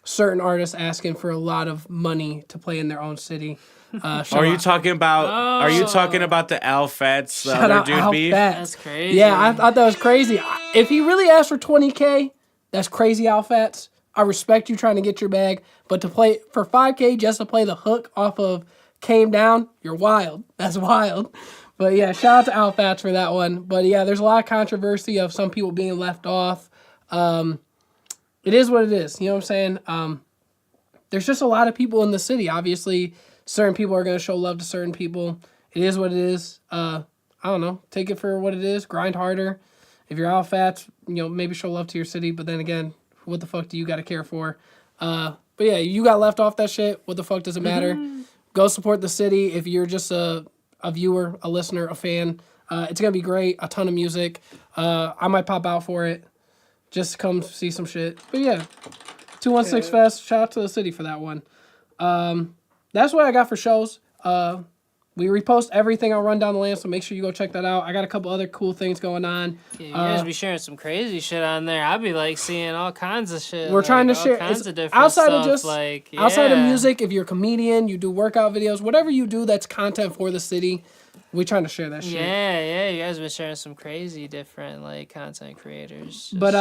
Certain artists asking for a lot of money to play in their own city. Are you talking about? Are you talking about the Al Fats, the other dude beef? That's crazy. Yeah, I thought that was crazy. If he really asked for $20K, that's crazy, Al Fats. I respect you trying to get your bag, but to play for $5K just to play the hook off of "Came Down," you're wild. That's wild. But yeah, shout out to Al Fats for that one. But yeah, there's a lot of controversy of some people being left off. It is what it is. You know what I'm saying? There's just a lot of people in the city. Obviously, certain people are going to show love to certain people. It is what it is. I don't know. Take it for what it is. Grind harder. If you're Al Fats, you know, maybe show love to your city. But then again, what the fuck do you got to care for? But yeah, you got left off that shit. What the fuck does it matter? Go support the city. If you're just a viewer, a listener, a fan, it's going to be great. A ton of music. I might pop out for it. Just to come see some shit. But yeah, 216 Fest. Shout out to the city for that one. That's what I got for shows. We repost everything on RundownTheLand, so make sure you go check that out. I got a couple other cool things going on. Yeah, you guys be sharing some crazy shit on there. I'd be like seeing all kinds of shit. We're trying to all share kinds of different outside stuff, of just like, outside of music. If you're a comedian, you do workout videos, whatever you do that's content for the city. We're trying to share that shit. Yeah, you guys been sharing some crazy different like content creators. But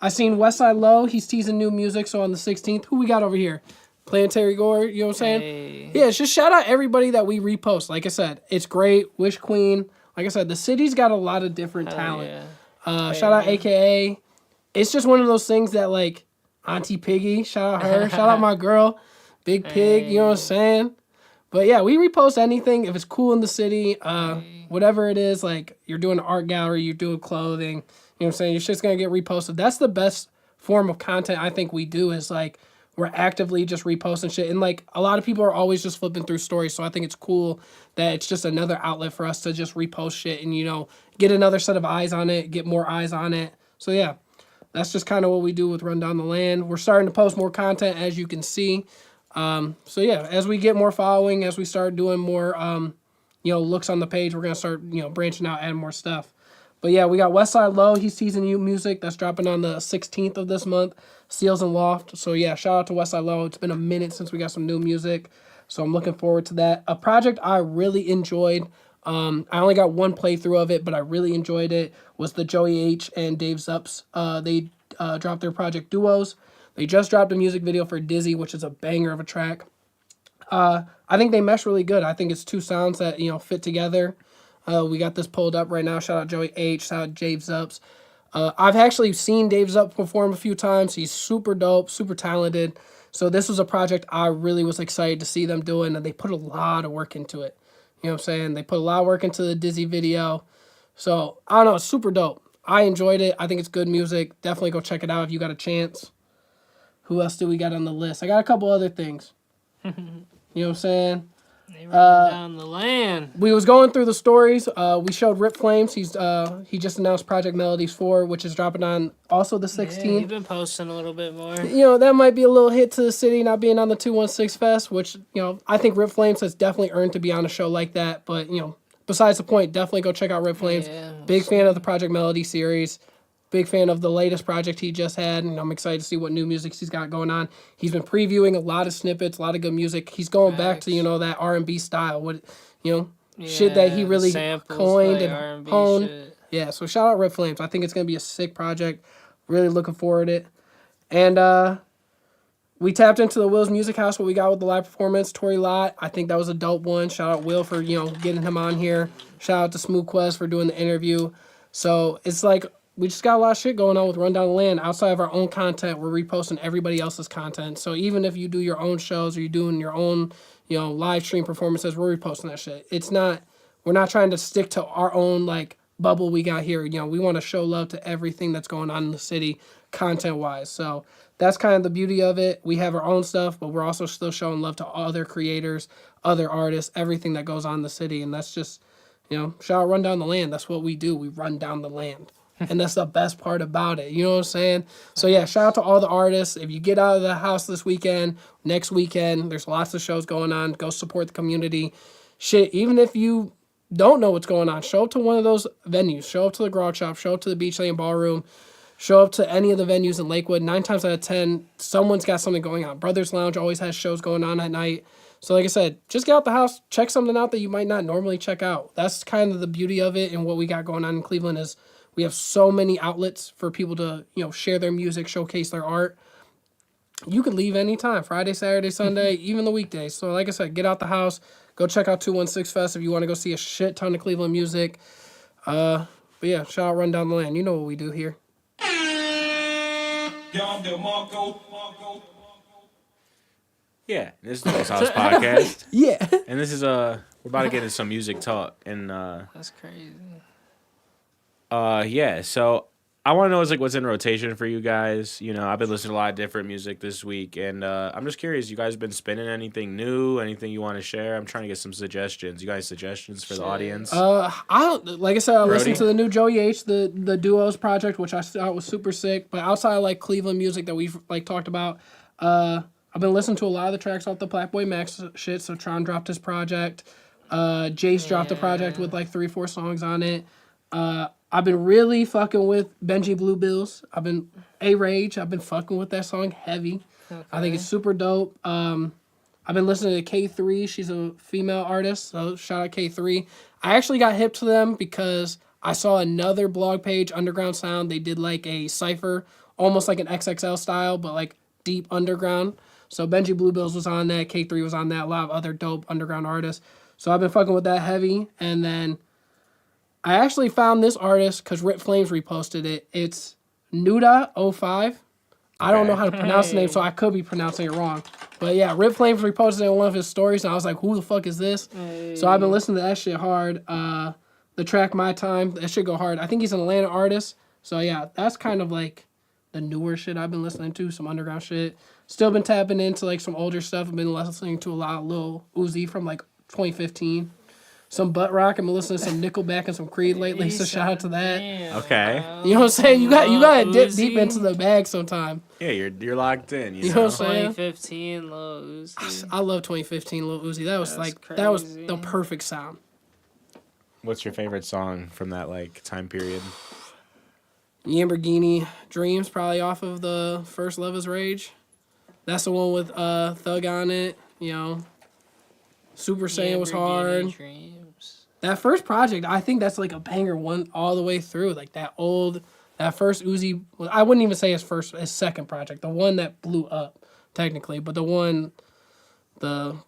I seen Westside Low. He's teasing new music. So on the 16th, who we got over here? Planetary Gore. You know what I'm saying? Hey. Yeah, it's just shout out everybody that we repost. Like I said, it's great. Wish Queen. Like I said, the city's got a lot of different talent. Yeah. Shout out AKA. It's just one of those things that like Auntie Piggy. Shout out her. Shout out my girl, Big Pig. You know what I'm saying? But yeah, we repost anything if it's cool in the city. Whatever it is, like you're doing an art gallery, you're doing clothing. You know what I'm saying? Your shit's gonna get reposted. That's the best form of content I think we do is like we're actively just reposting shit. And like a lot of people are always just flipping through stories. So I think it's cool that it's just another outlet for us to just repost shit and, you know, get another set of eyes on it, get more eyes on it. So yeah, that's just kind of what we do with RundownTheLand. We're starting to post more content as you can see. So yeah, as we get more following, as we start doing more, you know, looks on the page, we're going to start, you know, branching out, adding more stuff. But yeah, we got Westside Low. He's teasing new music. That's dropping on the 16th of this month. Seals and Loft. So yeah, shout out to Westside Low. It's been a minute since we got some new music. So I'm looking forward to that. A project I really enjoyed. I only got one playthrough of it, but I really enjoyed it. Was the Joey H and Dave Zups. They dropped their project Duos. They just dropped a music video for Dizzy, which is a banger of a track. I think they mesh really good. I think it's two sounds that, you know, fit together. We got this pulled up right now. Shout out Joey H. Shout out Dave Zups. I've actually seen Dave Zups perform a few times. He's super dope, super talented. So this was a project I really was excited to see them doing, and they put a lot of work into it. You know what I'm saying? They put a lot of work into the Dizzy video. So, I don't know. It's super dope. I enjoyed it. I think it's good music. Definitely go check it out if you got a chance. Who else do we got on the list? I got a couple other things. You know what I'm saying? They running down the land. We was going through the stories. We showed Rip Flames. He just announced Project Melodies 4, which is dropping on also the 16th. Yeah, you've been posting a little bit more. You know, that might be a little hit to the city not being on the 216 Fest, which, you know, I think Rip Flames has definitely earned to be on a show like that. But, you know, besides the point, definitely go check out Rip Flames. Yeah. Big fan of the Project Melody series. Big fan of the latest project he just had, and I'm excited to see what new music he's got going on. He's been previewing a lot of snippets, a lot of good music. He's going back to, that R&B style, shit that he really coined and R&B honed. shit. Yeah, so shout out Red Flames. I think it's going to be a sick project. Really looking forward to it. And we tapped into the Will's Music House, what we got with the live performance. Tory Lott, I think that was a dope one. Shout out Will for, getting him on here. Shout out to Smooth Quest for doing the interview. So it's like we just got a lot of shit going on with Rundown the Land. Outside of our own content, we're reposting everybody else's content. So even if you do your own shows or you're doing your own, live stream performances, we're reposting that shit. We're not trying to stick to our own, bubble we got here. We want to show love to everything that's going on in the city content-wise. So that's kind of the beauty of it. We have our own stuff, but we're also still showing love to other creators, other artists, everything that goes on in the city. And that's just, shout out Run Down the Land. That's what we do. We run down the land. And that's the best part about it. You know what I'm saying? So, yeah, shout out to all the artists. If you get out of the house this weekend, next weekend, there's lots of shows going on. Go support the community. Shit, even if you don't know what's going on, show up to one of those venues. Show up to the Grog Shop. Show up to the Beach Lane Ballroom. Show up to any of the venues in Lakewood. 9 times out of 10, someone's got something going on. Brothers Lounge always has shows going on at night. So like I said, just get out the house, check something out that you might not normally check out. That's kind of the beauty of it, and what we got going on in Cleveland is we have so many outlets for people to, share their music, showcase their art. You could leave anytime, Friday, Saturday, Sunday, even the weekdays. So like I said, get out the house, go check out 216 Fest if you want to go see a shit ton of Cleveland music. But yeah, shout out Run Down the Land. You know what we do here. Yeah, this is the Will's House podcast. Yeah. And this is we're about to get into some music talk, and that's crazy. Yeah, so I want to know what's in rotation for you guys. I've been listening to a lot of different music this week, and I'm just curious, you guys been spinning anything new, anything you want to share? I'm trying to get some suggestions. You guys suggestions for the audience? Like I said, I listened to the new Joey H, the Duos project, which I thought was super sick. But outside of Cleveland music that we've talked about, I've been listening to a lot of the tracks off the Blackboy Max shit. So Tron dropped his project. Jace dropped a project with 3-4 songs on it. I've been really fucking with Benji Blue Bills. I've been fucking with that song heavy. Okay. I think it's super dope. I've been listening to K3. She's a female artist, so shout out K3. I actually got hip to them because I saw another blog page, Underground Sound. They did a cypher, almost like an XXL style, but deep underground. So Benji Blue Bills was on that. K3 was on that. A lot of other dope underground artists. So I've been fucking with that heavy. And then I actually found this artist because Rip Flames reposted it. It's Nuda05. I don't know how to pronounce the name, so I could be pronouncing it wrong. But yeah, Rip Flames reposted it in one of his stories, and I was like, who the fuck is this? Hey. So I've been listening to that shit hard. The track My Time, that shit go hard. I think he's an Atlanta artist. So yeah, that's kind of the newer shit I've been listening to, some underground shit. Still been tapping into some older stuff. I've been listening to a lot of Lil Uzi from 2015. Some butt rock. I've been listening to some Nickelback and some Creed lately, so shout out to that. Damn. Okay. You know what I'm saying? You got to dip deep into the bag sometime. Yeah, you're locked in. You know what I'm saying? 2015 Lil Uzi. I love 2015 Lil Uzi. That was that was the perfect sound. What's your favorite song from that time period? Lamborghini Dreams, probably off of the first Love Is Rage. That's the one with Thug on it. Super Saiyan was hard. Dreams. That first project, I think that's a banger one all the way through. That first Uzi, I wouldn't even say his second project, the one that blew up, technically, but the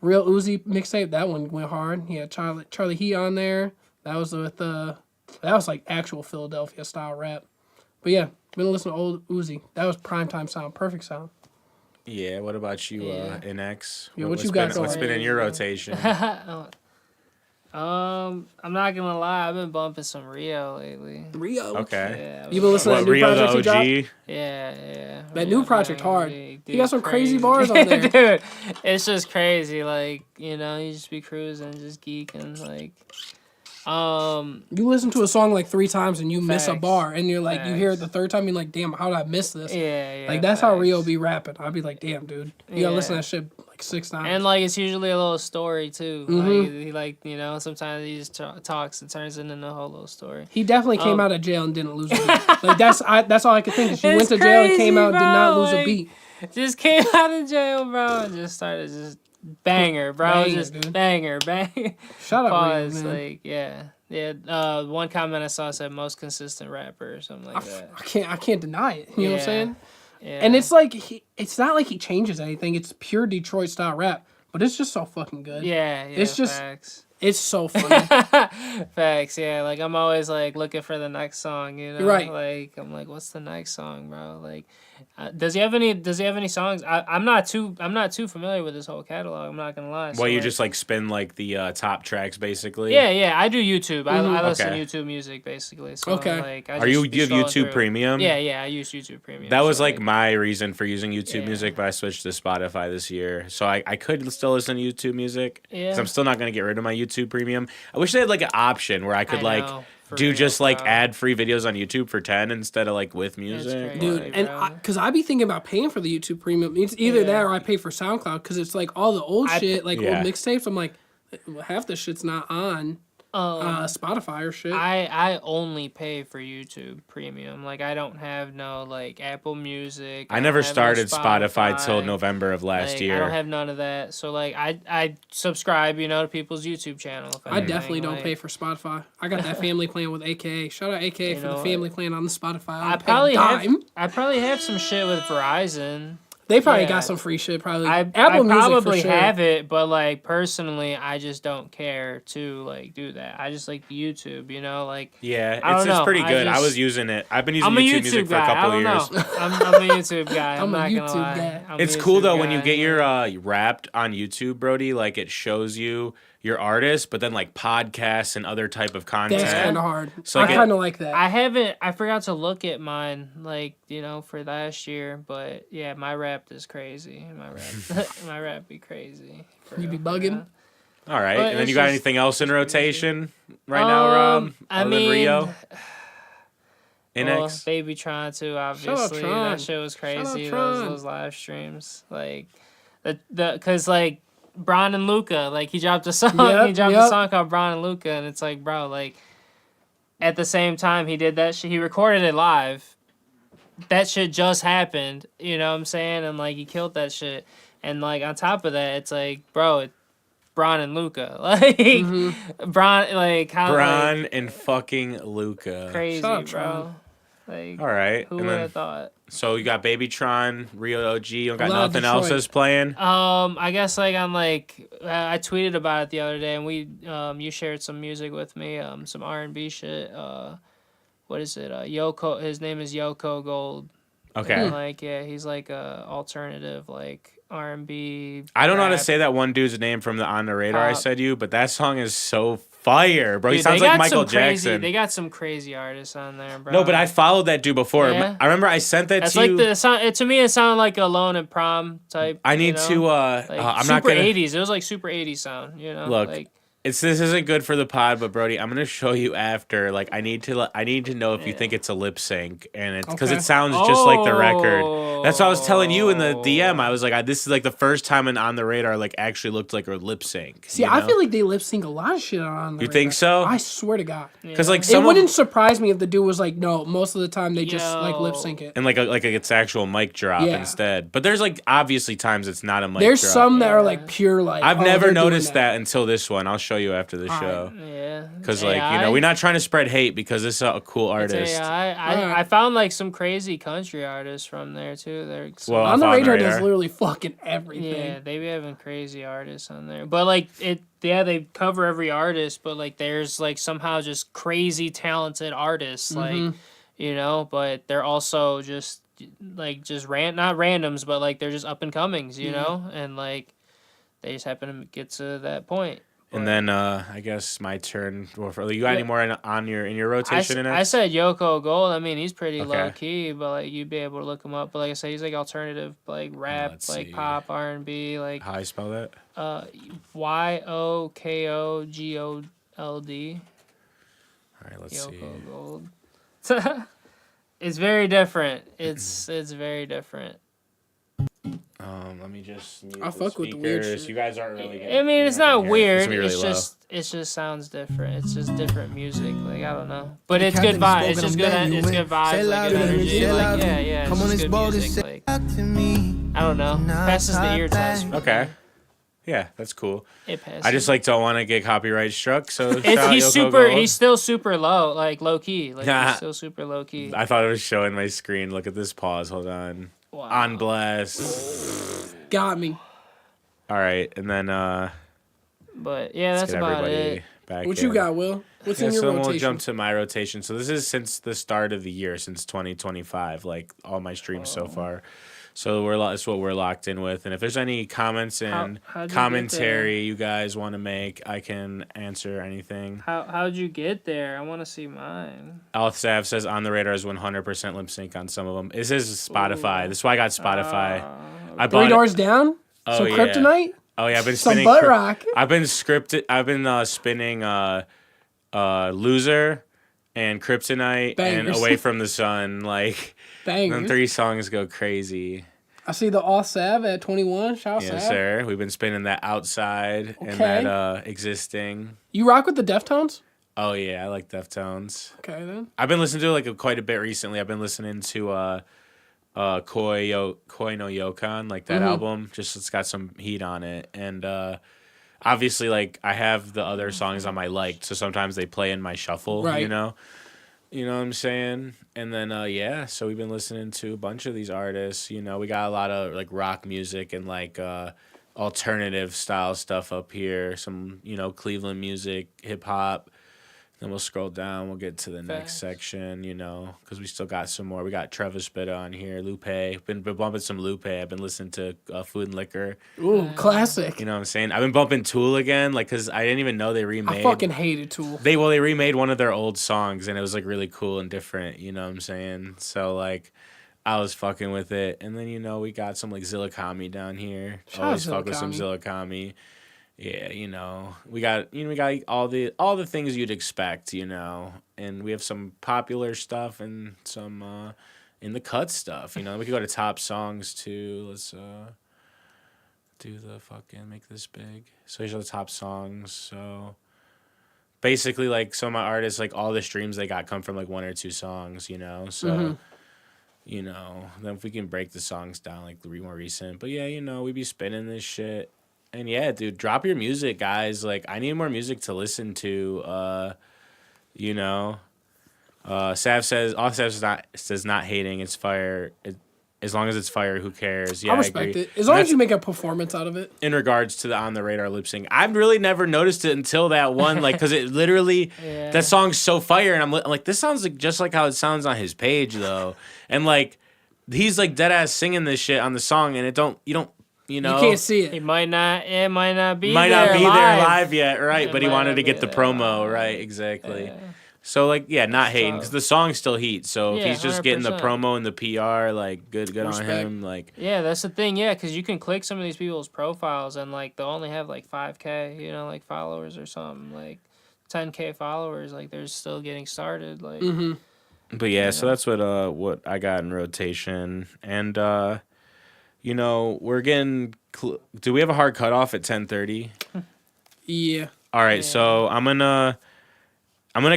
real Uzi mixtape, that one went hard. He had Charlie Heat on there. That was actual Philadelphia style rap. But yeah, been listening to old Uzi. That was primetime sound, perfect sound. Yeah, what about you, Innexh? Yeah, what you got going? What's been in your rotation? I'm not gonna lie, I've been bumping some Rio lately. Rio? Okay. Yeah, You been listening to that new Rio project he dropped? Yeah. That new project hard. Dude, He got some crazy bars on there. Dude, it's just crazy. You just be cruising, just geeking. You listen to a song 3 times and you miss a Facts. bar, and you're you hear it the third time, you're like, damn, how did I miss this? Yeah. That's how facts. Rio be rapping. I'd be like, damn, dude, you gotta listen to that shit like 6 times. And like it's usually a little story too. Like you know, sometimes he just talks and turns it into a whole little story. He definitely came out of jail and didn't lose a beat. Like that's all I could think. She went to jail and came out and did not lose a beat. Just came out of jail, bro, and just started just banger, bro. Just dude. Banger. Shut up, Pause, man. like yeah. One comment I saw said most consistent rapper or something like that. I can't deny it. You know what I'm saying? Yeah. And it's like it's not like he changes anything. It's pure Detroit style rap, but it's just so fucking good. Yeah. It's just facts. It's so funny. Facts, yeah. Like I'm always like looking for the next song, you know. You're right. Like I'm like, what's the next song, bro? Like, does he have any songs? I'm not too familiar with his whole catalog. I'm not gonna lie. Well, so, you like, just like spin like the top tracks basically. Yeah. I do YouTube. I listen Okay. to YouTube music basically. So, Okay. Like, Do you have YouTube Premium? Yeah. I use YouTube Premium. That was so, like my reason for using YouTube Yeah. Music, but I switched to Spotify this year. So I could still listen to YouTube Music. Yeah. 'Cause I'm still not going to get rid of my YouTube Premium. I wish they had like an option where I could I know, for do real, just like bro. ad-free videos on YouTube for 10 instead of like with music. crazy. Dude, Right, and bro. because I be thinking about paying for the YouTube Premium. It's either that or I pay for SoundCloud because it's like all the old shit, like Yeah. old mixtapes. I'm like, half the shit's not on Spotify or shit. I only pay for YouTube Premium. Like I don't have no like Apple Music. I never don't have no started Spotify till November of last Like, year. I don't have none of that. So like I subscribe, you know, to people's YouTube channel. If I anything, definitely don't like, pay for Spotify. I got that family plan with AKA. Shout out AKA for the know, family plan on the Spotify. I probably have some shit with Verizon. They probably yeah. got some free shit. Probably I Apple Music probably for sure. have it, but like personally, I just don't care to like do that. I just like YouTube, you know, like Yeah, I don't it's know. pretty I good. I just- was using it. I've been using I'm a YouTube YouTube Music for guy. a couple I of don't years. know. I'm a YouTube guy. I'm a not YouTube gonna lie. guy. I'm a It's cool YouTube though when you guy, get your like- Wrapped on YouTube, Brody. Like it shows you your artist, but then like podcasts and other type of content. That's kind of hard. So I I get- kind of like that. I forgot to look at mine, like, you know, for last year, but yeah, my rap is crazy. My rap be crazy. for You be real, bugging? All right, But and then it's you got just- anything else in rotation right now, Rob? I Other than mean, Rio, Well, Innexh. Baby Tron too, obviously. Tron. That shit was crazy. Tron. Those live streams, like because like Bron and Luca, like he dropped a song. Yep, he dropped yep. a song called Bron and Luca, and it's like, bro, like at the same time he did that shit. He recorded it live. That shit just happened. You know what I'm saying? And like he killed that shit. And like on top of that, it's like, bro, Bron and Luca, like Bron, like how Bron like, and fucking Luca. crazy, Shout out bro. Tron. Like, All right, who and would then have thought? so you got Baby Tron, Rio OG. You don't got A lot of nothing else Detroit. that's playing. I guess like on like I tweeted about it the other day, and we you shared some music with me, some R&B shit. What is it? Yoko. His name is Yoko Gold. Okay. And, like yeah, he's like a alternative like R&B. I don't know how to rap. say that one dude's name from the On the Radar I Pop. said you, but that song is so fire, bro. He Dude, sounds they like got Michael some crazy, Jackson. They got some crazy artists on there, bro. No, but I followed that dude before. Yeah? I remember I sent that That's to like you. the sound. To me, it sounded like Alone at Prom type. I need you know? to. Like I'm super not gonna 80s. It was like super 80s sound. You know, look. like This isn't good for the pod, but Brody, I'm gonna show you after. Like, I need to know if you think it's a lip sync, and it's because Okay. it sounds just like the record. That's what I was telling you in the DM. I was like, this is like the first time an On the Radar like actually looked like a lip sync. See, I feel like they lip sync a lot of shit on the You think so? I swear to God. Because like It some wouldn't surprise me if the dude was like, no, most of the time they just Yo. like lip sync it. and like it's actual mic drop Yeah. instead. But there's like obviously times it's not a mic There's drop. some that are like pure like. I've oh, never they're doing noticed that until this one. I'll show you after the show. yeah. Because like we're not trying to spread hate because this is a cool artist. I found like some crazy country artists from there too. They're Well, On the off Radar does literally fucking everything. yeah, they be having crazy artists on there. But like they cover every artist, but like there's like somehow just crazy talented artists, like you know, but they're also just like just not randoms, but like they're just up and comings, you know, and like they just happen to get to that point. And then I guess my turn. You got any more in your rotation? I said Yoko Gold. I mean, he's pretty Okay. low key, but like you'd be able to look him up. But like I said, he's like alternative, like rap, let's like see. pop, R&B, like How I spell that? YOKOGOLD. All right, let's see. Yoko Gold. It's very different. It's very different. Let me just mute I the fuck with the weird speakers. shit. You guys aren't really getting. I mean, it's not weird. Really It's low. just it just sounds different. It's just different music. Like I don't know, but it's good vibe. It's just good. It's good vibes. Like good energy. Like yeah. It's just good music. Like I don't know. Passes the ear test. Okay. Yeah, that's cool. It passes. I just like don't want to get copyright struck, so He's still super low, like low key. Like Nah. he's still super low key. I thought it was showing my screen. Look at this pause. Hold on. Wow. On blast. Got me. All right, and then But yeah, that's get about everybody it. back What in. you got, Will? What's in your so rotation? we'll jump to my rotation. So this is since the start of the year, since 2025, like all my streams so far. So that's what we're locked in with. And if there's any comments and how'd you commentary you guys want to make, I can answer anything. How'd you get there? I want to see mine. Alsav says on the radar is 100% lip sync on some of them. This is Spotify. This is why I got Spotify. I bought Three Doors Down? Oh, Some yeah. Kryptonite? Oh yeah, I've been Some spinning. butt rock? I've been spinning Loser and Kryptonite and Bangers. Away from the Sun. Like them Bangers. 3 songs go crazy. I see the All Sav at 21. Shout Yes, Sav. sir. We've been spinning that Outside and Okay. that Existing. You rock with the Deftones? Oh yeah, I like Deftones. Okay, then. I've been listening to like quite a bit recently. I've been listening to Koi no Yokon, like that album. Just it's got some heat on it, and obviously like I have the other songs on my liked, so sometimes they play in my shuffle. Right. You know what I'm saying? And then yeah, so we've been listening to a bunch of these artists. You know, we got a lot of like rock music and like alternative style stuff up here. Some Cleveland music, hip hop. Then we'll scroll down. We'll get to the next section, because we still got some more. We got Travis Bitta on here, Lupe. Been bumping some Lupe. I've been listening to Food and Liquor. Ooh, classic. You know what I'm saying? I've been bumping Tool again, like, because I didn't even know they remade. I fucking hated Tool. They remade one of their old songs, and it was, like, really cool and different. You know what I'm saying? So, like, I was fucking with it. And then, we got some, like, Zillakami down here. Shout out Always fuck with some Zillakami. Yeah, we got all the things you'd expect, and we have some popular stuff and some in the cut stuff. We could go to top songs too. Let's do the fucking make this big. So here's all the top songs. So basically, like some of my artists, like all the streams they got come from like 1 or 2 songs. So. Then if we can break the songs down like more recent, but yeah, we be spinning this shit. And yeah, dude, drop your music, guys. Like, I need more music to listen to. Sav says not hating. It's fire. As long as it's fire, who cares? Yeah, I respect agree. it. As long as you make a performance out of it. In regards to the on the radar lip sync, I've really never noticed it until that one, like, because it literally that song's so fire, and I'm like, this sounds like just like how it sounds on his page though, and like he's like dead ass singing this shit on the song, and you can't see it. It might not be there live. live yet, right? It But he might wanted not to be get the there promo, live. right? Exactly. So like, yeah, not hating because the song's still heat. So if Yeah, he's just getting the 100%. promo and the PR, like good on Respect. him. Like, Yeah, that's the thing. Yeah, because you can click some of these people's profiles and like they'll only have like 5K, like followers or something, like 10K followers. Like they're still getting started. Like, but yeah, so that's what I got in rotation, and we're getting. Do we have a hard cutoff at 10:30? Yeah. All right, so I'm gonna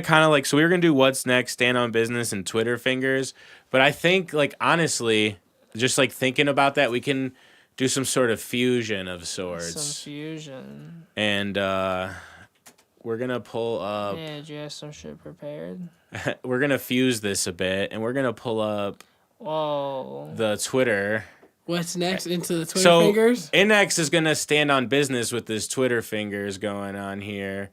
kind of like, so we were gonna do what's next, stand on business, and Twitter fingers. But I think, like, honestly, just like thinking about that, we can do some sort of fusion of sorts. some fusion. And we're gonna pull up. Yeah, did you have some shit prepared? We're gonna fuse this a bit, and we're gonna pull up Whoa. the Twitter. What's next into the Twitter So fingers? Innexh is gonna stand on business with this Twitter fingers going on here.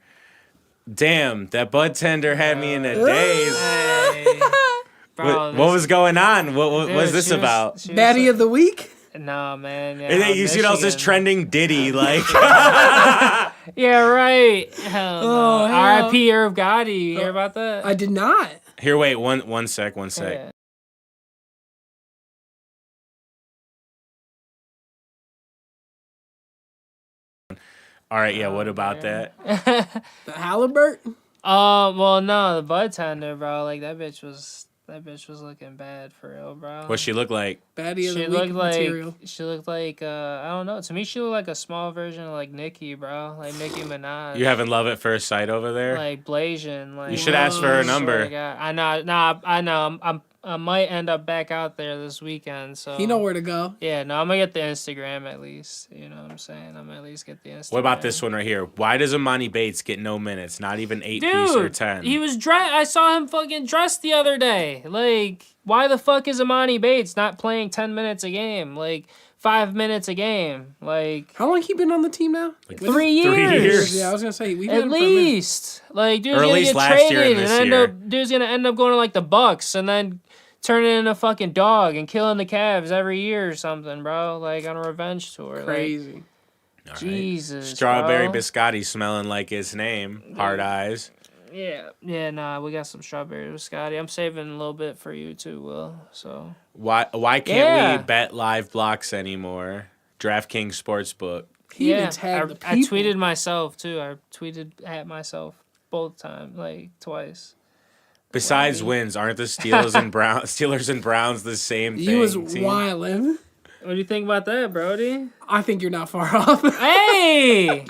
Damn, that bud tender had me in a daze. Hey. Bro, What was going on? What dude, was this she was- about? she was Baddie of the week? Nah, man. Yeah, And then you see what else is Michigan. trending? Diddy, like. Yeah, right. Hell no. hell. R.I.P. Irv Gotti. You hear about that? I did not. Here, wait, one sec. Yeah. All right, yeah. What about that? The Halliburton? Well, no, the bud tender, bro. Like that bitch was That bitch was looking bad for real, bro. What she look like? Baddie of the She week looked like material. I don't know. To me, she looked like a small version of like Nicki, bro. Like Nicki Minaj. You having love at first sight over there? Like Blasian. Like You should ask for her swear number. to God. I know. Nah, I know. I might end up back out there this weekend. So He know where to go. yeah, no, I'm gonna get the Instagram at least. You know what I'm saying? I'm gonna at least get the Instagram. What about this one right here? Why does Imani Bates get no minutes? Not even 8-piece or 10. He was I saw him fucking dressed the other day. Like, why the fuck is Imani Bates not playing 10 minutes a game? Like, 5 minutes a game? Like, How long he been on the team now? Like 3 years. 3 years. Yeah, I was gonna say we've had At him for a minute. least. Like, dude's Or at gonna least get last year traded and this and year. dude's gonna end up going to like the Bucks and then turning into a fucking dog and killing the Cavs every year or something, bro. Like on a revenge tour. Like, Crazy. All right. Jesus. Strawberry bro. biscotti smelling like his name. Hard eyes. Yeah, nah, we got some strawberry biscotti. I'm saving a little bit for you too, Will. So Why can't Yeah. we bet live blocks anymore? DraftKings Sportsbook. He even tagged the people. I tweeted myself too. I tweeted at myself both times, like twice. Besides wins, aren't the Steelers and Browns the same thing? You was team? wildin'. What do you think about that, Brody? I think you're not far off. Hey!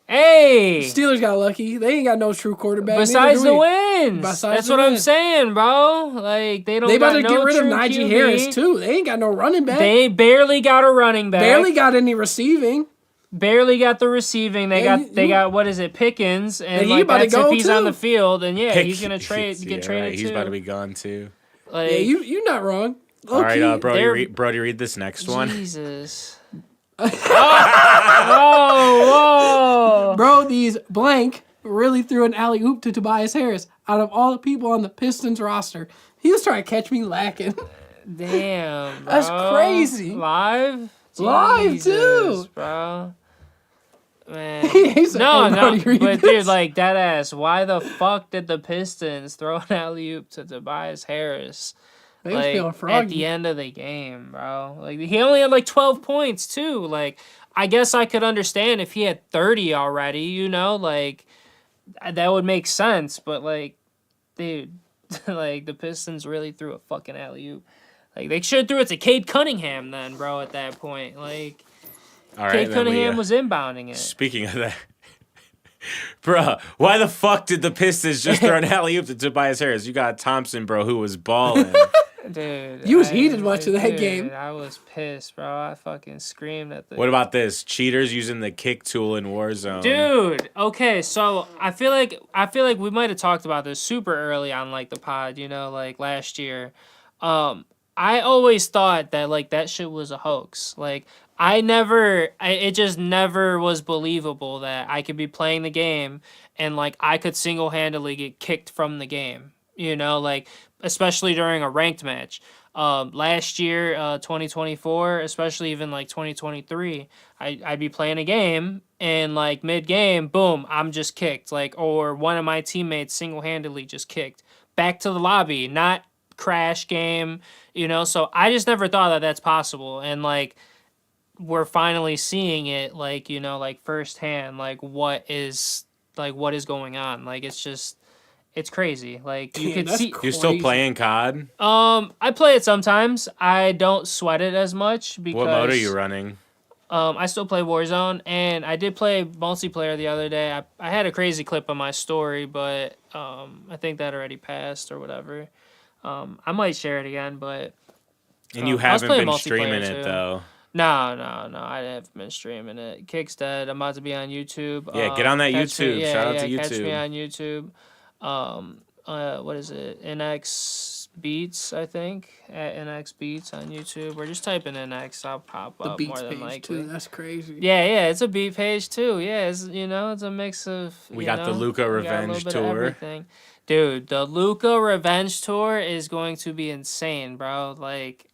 Hey! Steelers got lucky. They ain't got no true quarterback. Besides neither the do we. wins. Besides That's the what I'm wins. saying, bro. Like, they don't They about got to no get rid of true Najee QB. Harris too. They ain't got no running back. They barely got a running back. barely got any receiving. Barely got the receiving. They Yeah, got what is it, Pickens, and he like about to that's go, if he's on too. the field, and yeah, Pick- he's gonna get Yeah, traded right. too. He's about to be gone too. Like, Yeah, you not wrong. All right, Low-key, Brody, they're- Brody, read this next one. Jesus. Oh, whoa! Bro, these blank really threw an alley oop to Tobias Harris. Out of all the people on the Pistons roster, he was trying to catch me lacking. Damn, bro. That's crazy. Live, Live, too. Jesus, bro. Man, He said, no, "Hey, Brody, read but this." dude, like that ass. Why the fuck did the Pistons throw an alley oop to Tobias Harris? They was feeling Like froggy. at the end of the game, bro. Like he only had like 12 points too. Like I guess I could understand if he had 30 already, you know, like that would make sense, but like dude, like the Pistons really threw a fucking alley-oop. Like they should have threw it to Cade Cunningham then, bro, at that point. Like All right, Cade then Cunningham was inbounding it. Speaking of that, bruh, why the fuck did the Pistons just throw an alley oop to Tobias Harris? You got Thompson, bro, who was balling. Dude, You was heated much of that dude, game. I was pissed, bro. I fucking screamed at the What about this? Cheaters using the kick tool in Warzone. Dude, okay, so I feel like we might have talked about this super early on like the pod, you know, like last year. I always thought that like that shit was a hoax. Like it just never was believable that I could be playing the game and like I could single-handedly get kicked from the game. You know, like especially during a ranked match. Last year, 2024, especially even like 2023, I'd be playing a game and like mid-game, boom, I'm just kicked. Like, or one of my teammates single-handedly just kicked. Back to the lobby, not crash game, you know? So I just never thought that that's possible. And like, we're finally seeing it like, you know, like firsthand, like what is going on. Like, it's crazy. Like you Damn, could that's see. You still crazy. playing COD? I play it sometimes. I don't sweat it as much because. What mode are you running? I still play Warzone, and I did play multiplayer the other day. I had a crazy clip on my story, but I think that already passed or whatever. I might share it again, but. And you I was haven't playing been streaming multiplayer, it, too. though. No, I haven't been streaming it. Kick's dead. I'm about to be on YouTube. Yeah, get on that catch YouTube. Me, Shout out to Catch me YouTube. on YouTube. What is it? Innexh Beats, I think. At Innexh Beats on YouTube. Or just type in Innexh. I'll pop The up Beats more than page likely. too. That's crazy. Yeah, it's a beat page too. Yeah, it's it's a mix of. We got the Luka we got a Revenge little bit of Tour. everything. Dude, the Luka Revenge Tour is going to be insane, bro. Like,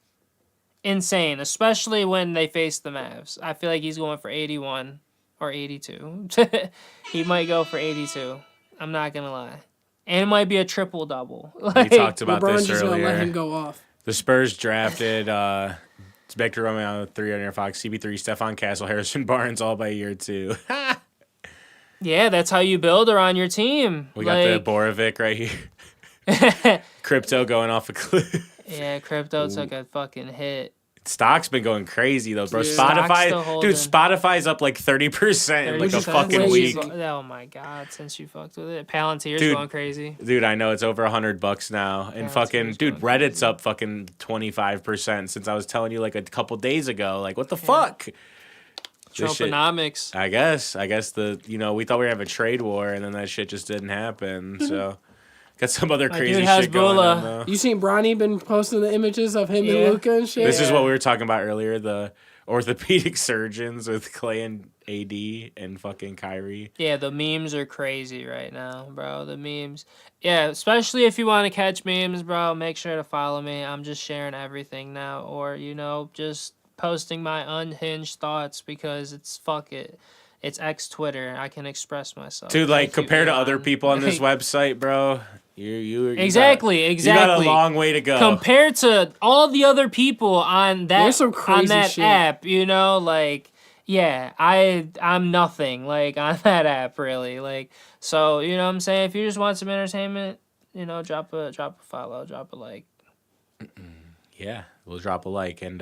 insane, especially when they face the Mavs. I feel like he's going for 81 or 82. He might go for 82. I'm not gonna lie, and it might be a triple double. We talked about LeBron's this just gonna let him earlier. go off. The Spurs drafted Victor Romeo, 3 Aaron Fox, CB3, Stephon Castle, Harrison Barnes, all by year 2. Yeah, that's how you build around your team. We got the Borovic right here. Crypto going off a cliff. Yeah, crypto took a fucking hit. Stock's been going crazy though, bro. Yeah. Stock's still Spotify, holding. dude, Spotify's up like 30% in like a 30% fucking since week. Oh my god, since you fucked with it. Palantir's Dude. going crazy. Dude, I know it's over $100 now, and Yeah, fucking it's dude, going Reddit's crazy. up fucking 25% since I was telling you like a couple days ago. Like, what the fuck? This shit- Trumponomics. I guess we thought we were gonna have a trade war, and then that shit just didn't happen. So, got some other My crazy dude shit going on Hezbollah. though. You seen Bronny been posting the images of him Yeah. and Luca and shit? This is what we were talking about earlier, the orthopedic surgeons with Clay and AD and fucking Kyrie. Yeah, the memes are crazy right now, bro. The memes. Yeah, especially if you want to catch memes, bro, make sure to follow me. I'm just sharing everything now. Or, just posting my unhinged thoughts because fuck it. It's X Twitter. I can express myself. Dude, like, Thank you, compared to Elon. other people on this Like, website, bro, you Exactly. You got a Exactly. long way to go. Compared to all the other people on There's some on crazy that shit. app, yeah, I'm nothing like on that app really. Like, so you know what I'm saying? If you just want some entertainment, drop a follow, drop a like. Yeah, we'll drop a like. And,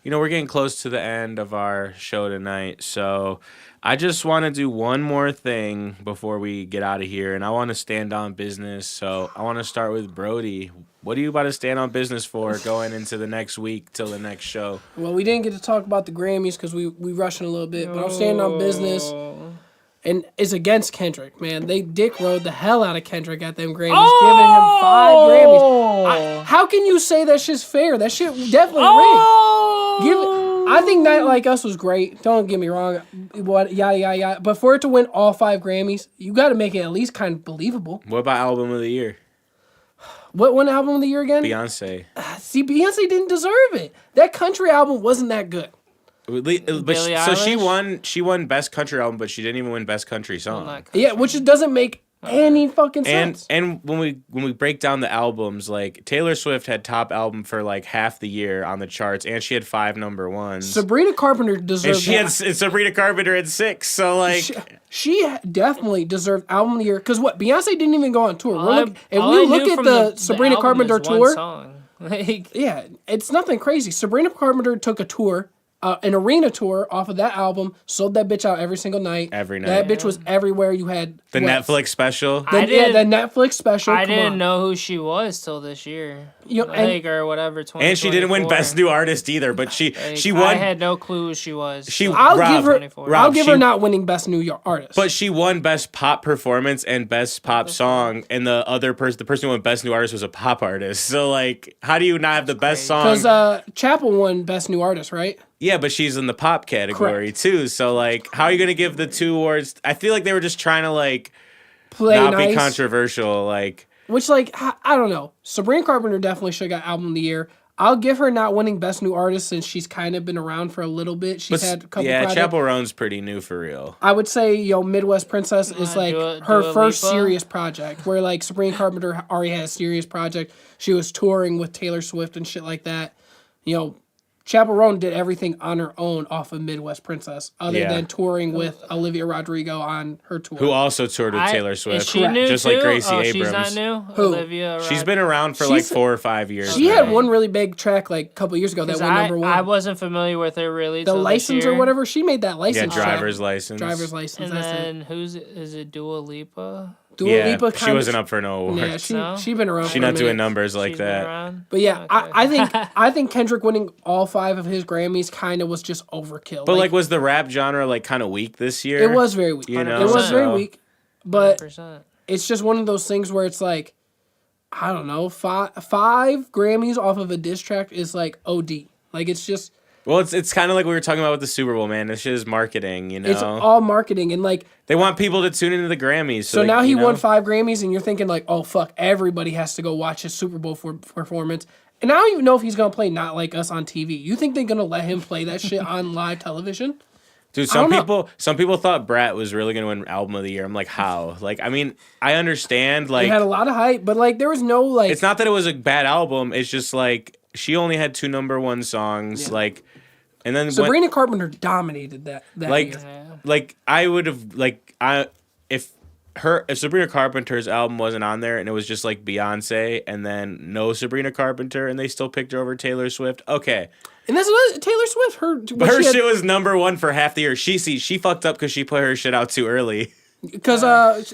we're getting close to the end of our show tonight. So I just want to do one more thing before we get out of here. And I want to stand on business. So I want to start with Brody. What are you about to stand on business for going into the next week till the next show? Well, we didn't get to talk about the Grammys because we rushing a little bit, but I'm standing on business. And it's against Kendrick, man. They dick rode the hell out of Kendrick at them Grammys, giving him 5 Grammys. How can you say that shit's fair? That shit definitely rigged. I think Night Like Us was great. Don't get me wrong. What yada yada yada. But for it to win all 5 Grammys, you got to make it at least kind of believable. What about album of the year? What won album of the year again? Beyonce. See, Beyonce didn't deserve it. That country album wasn't that good. But Billie so Eilish? she won best country album, but she didn't even win best country song. Yeah, which doesn't make any fucking sense. And when we break down the albums, like Taylor Swift had top album for like half the year on the charts, and she had 5 number ones. Sabrina Carpenter deserved and she had Sabrina Carpenter had 6. So like she definitely deserved album of the year. Because what, Beyonce didn't even go on tour. If All we I look knew at from the Sabrina album Carpenter is one tour, song. Like, yeah, it's nothing crazy. Sabrina Carpenter took a tour. An arena tour off of that album, sold that bitch out every single night. Every night. That bitch was everywhere. You had the Netflix special. The Netflix special. I come didn't on. know who she was till this year. You know, and- Or whatever. And she didn't win 2024. Best New Artist either, but she Like, won. I had no clue who she was. I'll Rob, give her not winning Best New Artist. But she won Best Pop Performance and Best Pop Song, and the person who won Best New Artist was a pop artist. So like, how do you not have the best song? Because Chapel won Best New Artist, right? Yeah, but she's in the pop category too. So like, how are you gonna give the 2 awards? I feel like they were just trying to like Play not nice. be controversial. Like, Which, like, I don't know. Sabrina Carpenter definitely should have got Album of the Year. I'll give her not winning Best New Artist since she's kind of been around for a little bit. She's had a couple projects. Chapel Roan's pretty new for real. I would say, Midwest Princess is like her Dua first Lipa? serious project, where like Sabrina Carpenter already had a serious project. She was touring with Taylor Swift and shit like that. Chapel Roan did everything on her own off of Midwest Princess, other than touring with Olivia Rodrigo on her tour. Who also toured with Taylor Is Swift, she new just too? like Gracie oh, Abrams. She's not new. Who? Olivia. She's been around for like 4 or 5 years. She now. had one really big track like a couple years ago that went number 1. I wasn't familiar with her really. The till this license or year. whatever, she made that license. Yeah, track. driver's license. Driver's license. And That's then it. is it Dua Lipa? Dua Lipa she wasn't up for no award. Yeah, she been around. She's for a not doing minute. numbers like She's been that. around? But yeah, Okay. I think Kendrick winning all 5 of his Grammys kind of was just overkill. But like, was the rap genre like kind of weak this year? it was very weak. You know, it was very so- weak. But 100%. it's just one of those things where it's like, I don't know, five Grammys off of a diss track is like OD. Like it's just. Well, it's kind of like we were talking about with the Super Bowl, man. This shit is marketing, you know. It's all marketing and like. They want people to tune into the Grammys. So now he won 5 Grammys, and you're thinking like, oh fuck, everybody has to go watch his Super Bowl performance. And I don't even know if he's gonna play Not Like Us on TV. You think they're gonna let him play that shit on live television? Dude, some people thought Brat was really gonna win Album of the Year. I'm like, how? Like, I mean, I understand. Like, He had a lot of hype, but like there was no like. it's not that it was a bad album. It's just like she only had 2 number 1 songs. Yeah. Like, and then Sabrina Carpenter dominated that like, year. like I would have if if Sabrina Carpenter's album wasn't on there and it was just like Beyonce and then no Sabrina Carpenter and they still picked her over Taylor Swift, okay. And that's another Taylor Swift. Her shit was #1 for half the year. She fucked up because she put her shit out too early. Because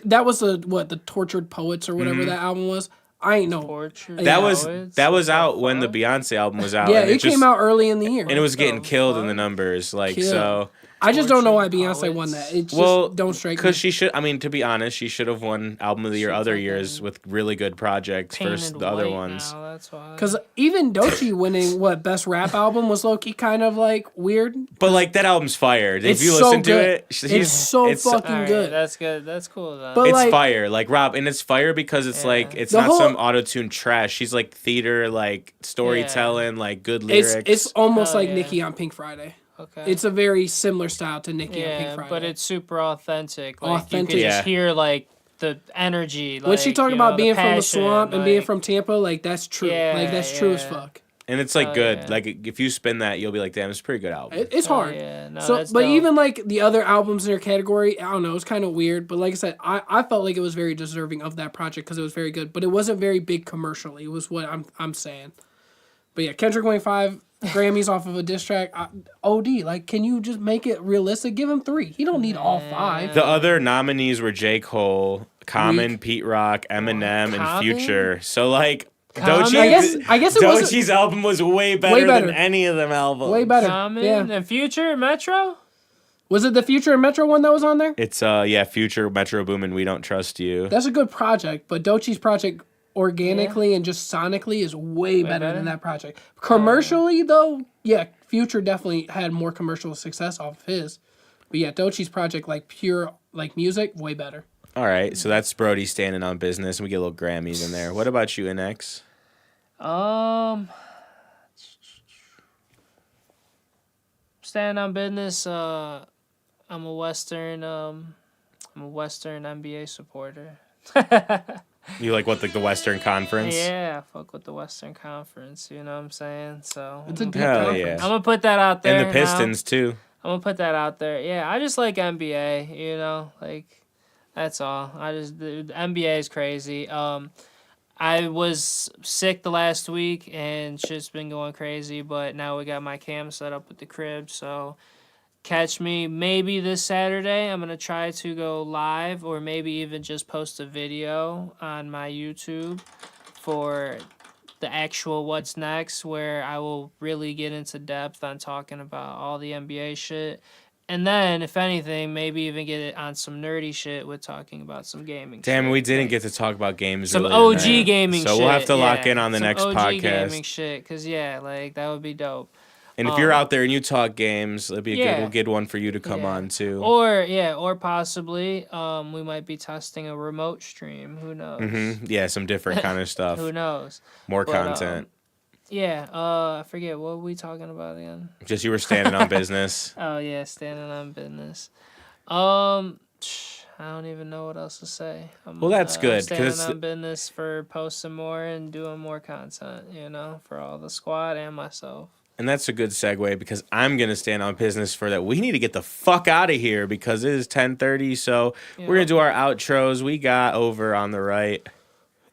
that was the Tortured Poets or whatever that album was. I ain't know. Tortured That was out when the Beyonce album was out. Yeah, and it came out early in the year. And it was getting killed in the numbers. Like, so... I just don't know why Beyonce won that. It just don't strike me. Because she should, I mean, to be honest, she should have won Album of the Year other years with really good projects versus the other ones. Because even Doechii winning, Best Rap Album was low-key kind of, like, weird. But, like, that album's fire. If you so listen to good. it... It's so fucking good. That's good. That's cool, though. But, it's like, fire. Like, Rob, and it's fire because it's, like, it's not some auto-tune trash. She's, like, theater, like, storytelling, like, good lyrics. It's almost like Nicki on Pink Friday. Okay. It's a very similar style to Nicki on Pink Friday. But it's super authentic. Like, you can just hear, like, the energy. Like, when she talked about being from the swamp and like, being from Tampa, like, that's true. Yeah, like, that's true as fuck. And it's, like, good. Yeah. Like, if you spin that, you'll be like, damn, it's a pretty good album. It's hard. Yeah. No, So, that's but dope. even, like, the other albums in her category, I don't know, it's kind of weird. But like I said, I felt like it was very deserving of that project because it was very good. But it wasn't very big commercially, was what I'm saying. But yeah, Kendrick winning 5 Grammys off of a diss track. OD, like, can you just make it realistic? Give him 3. He don't need all 5. The other nominees were J. Cole, Common, Pete Rock, Eminem, and Future. So, like, I guess it was Doechii's album was way better than any of them albums. Way better. Common and Future, Metro? Was it the Future and Metro one that was on there? It's, Future, Metro Boomin, We Don't Trust You. That's a good project, but Doechii's project organically and just sonically is way better than that project. Commercially, though, Future definitely had more commercial success off of his. But yeah, Doechii's project, like pure like music, way better. All right, so that's Brody standing on business, and we get a little Grammys in there. What about you, Innexh? Standing on business. I'm a Western NBA supporter. You like what, the Western Conference? Yeah, fuck with the Western Conference. You know what I'm saying? So It's a deep Hell conference. yeah. I'm gonna put that out there. And the Pistons too. I'm gonna put that out there. Yeah, I just like NBA. You know, like that's all. The NBA is crazy. I was sick the last week and shit's been going crazy, but now we got my cam set up with the crib, so catch me maybe this Saturday. I'm going to try to go live or maybe even just post a video on my YouTube for the actual What's Next, where I will really get into depth on talking about all the NBA shit. And then, if anything, maybe even get it on some nerdy shit with talking about some gaming Damn, shit. we didn't get to talk about games. Some really OG tonight. gaming shit. So we'll have to lock in on the next OG podcast. gaming shit, because, like, that would be dope. And if you're out there and you talk games, it'd be a good one for you to come on too. Or possibly, we might be testing a remote stream. Who knows? Mm-hmm. Yeah, some different kind of stuff. Who knows? More content. I forget, what were we talking about again? Just you were standing on business. Oh, yeah, standing on business. I don't even know what else to say. Well, that's good. Standing on business for posting more and doing more content, for all the squad and myself. And that's a good segue because I'm going to stand on business for that. We need to get the fuck out of here because it is 10:30. So we're going to do our outros. We got over on the right.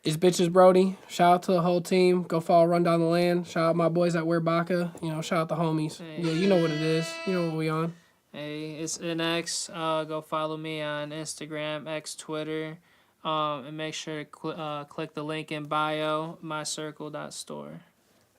It's Bitches Brody. Shout out to the whole team. Go follow Rundown the Land. Shout out my boys at Wear Baka. Shout out the homies. Hey. Yeah, you know what it is. You know what we on. Hey, it's Innexh. Go follow me on Instagram, X, Twitter. And make sure to click the link in bio, mycircle.store.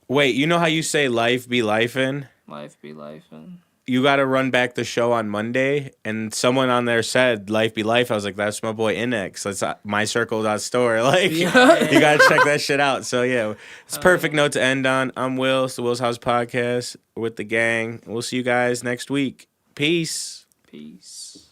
Wait, you know how you say life be lifin'? Life be lifin'. You got to run back the show on Monday, and someone on there said life be life. I was like, that's my boy Innexh. That's mycircle.store. Like, you got to check that shit out. So, yeah, it's a perfect note to end on. I'm Will. It's the Will's House Podcast with the gang. We'll see you guys next week. Peace. Peace.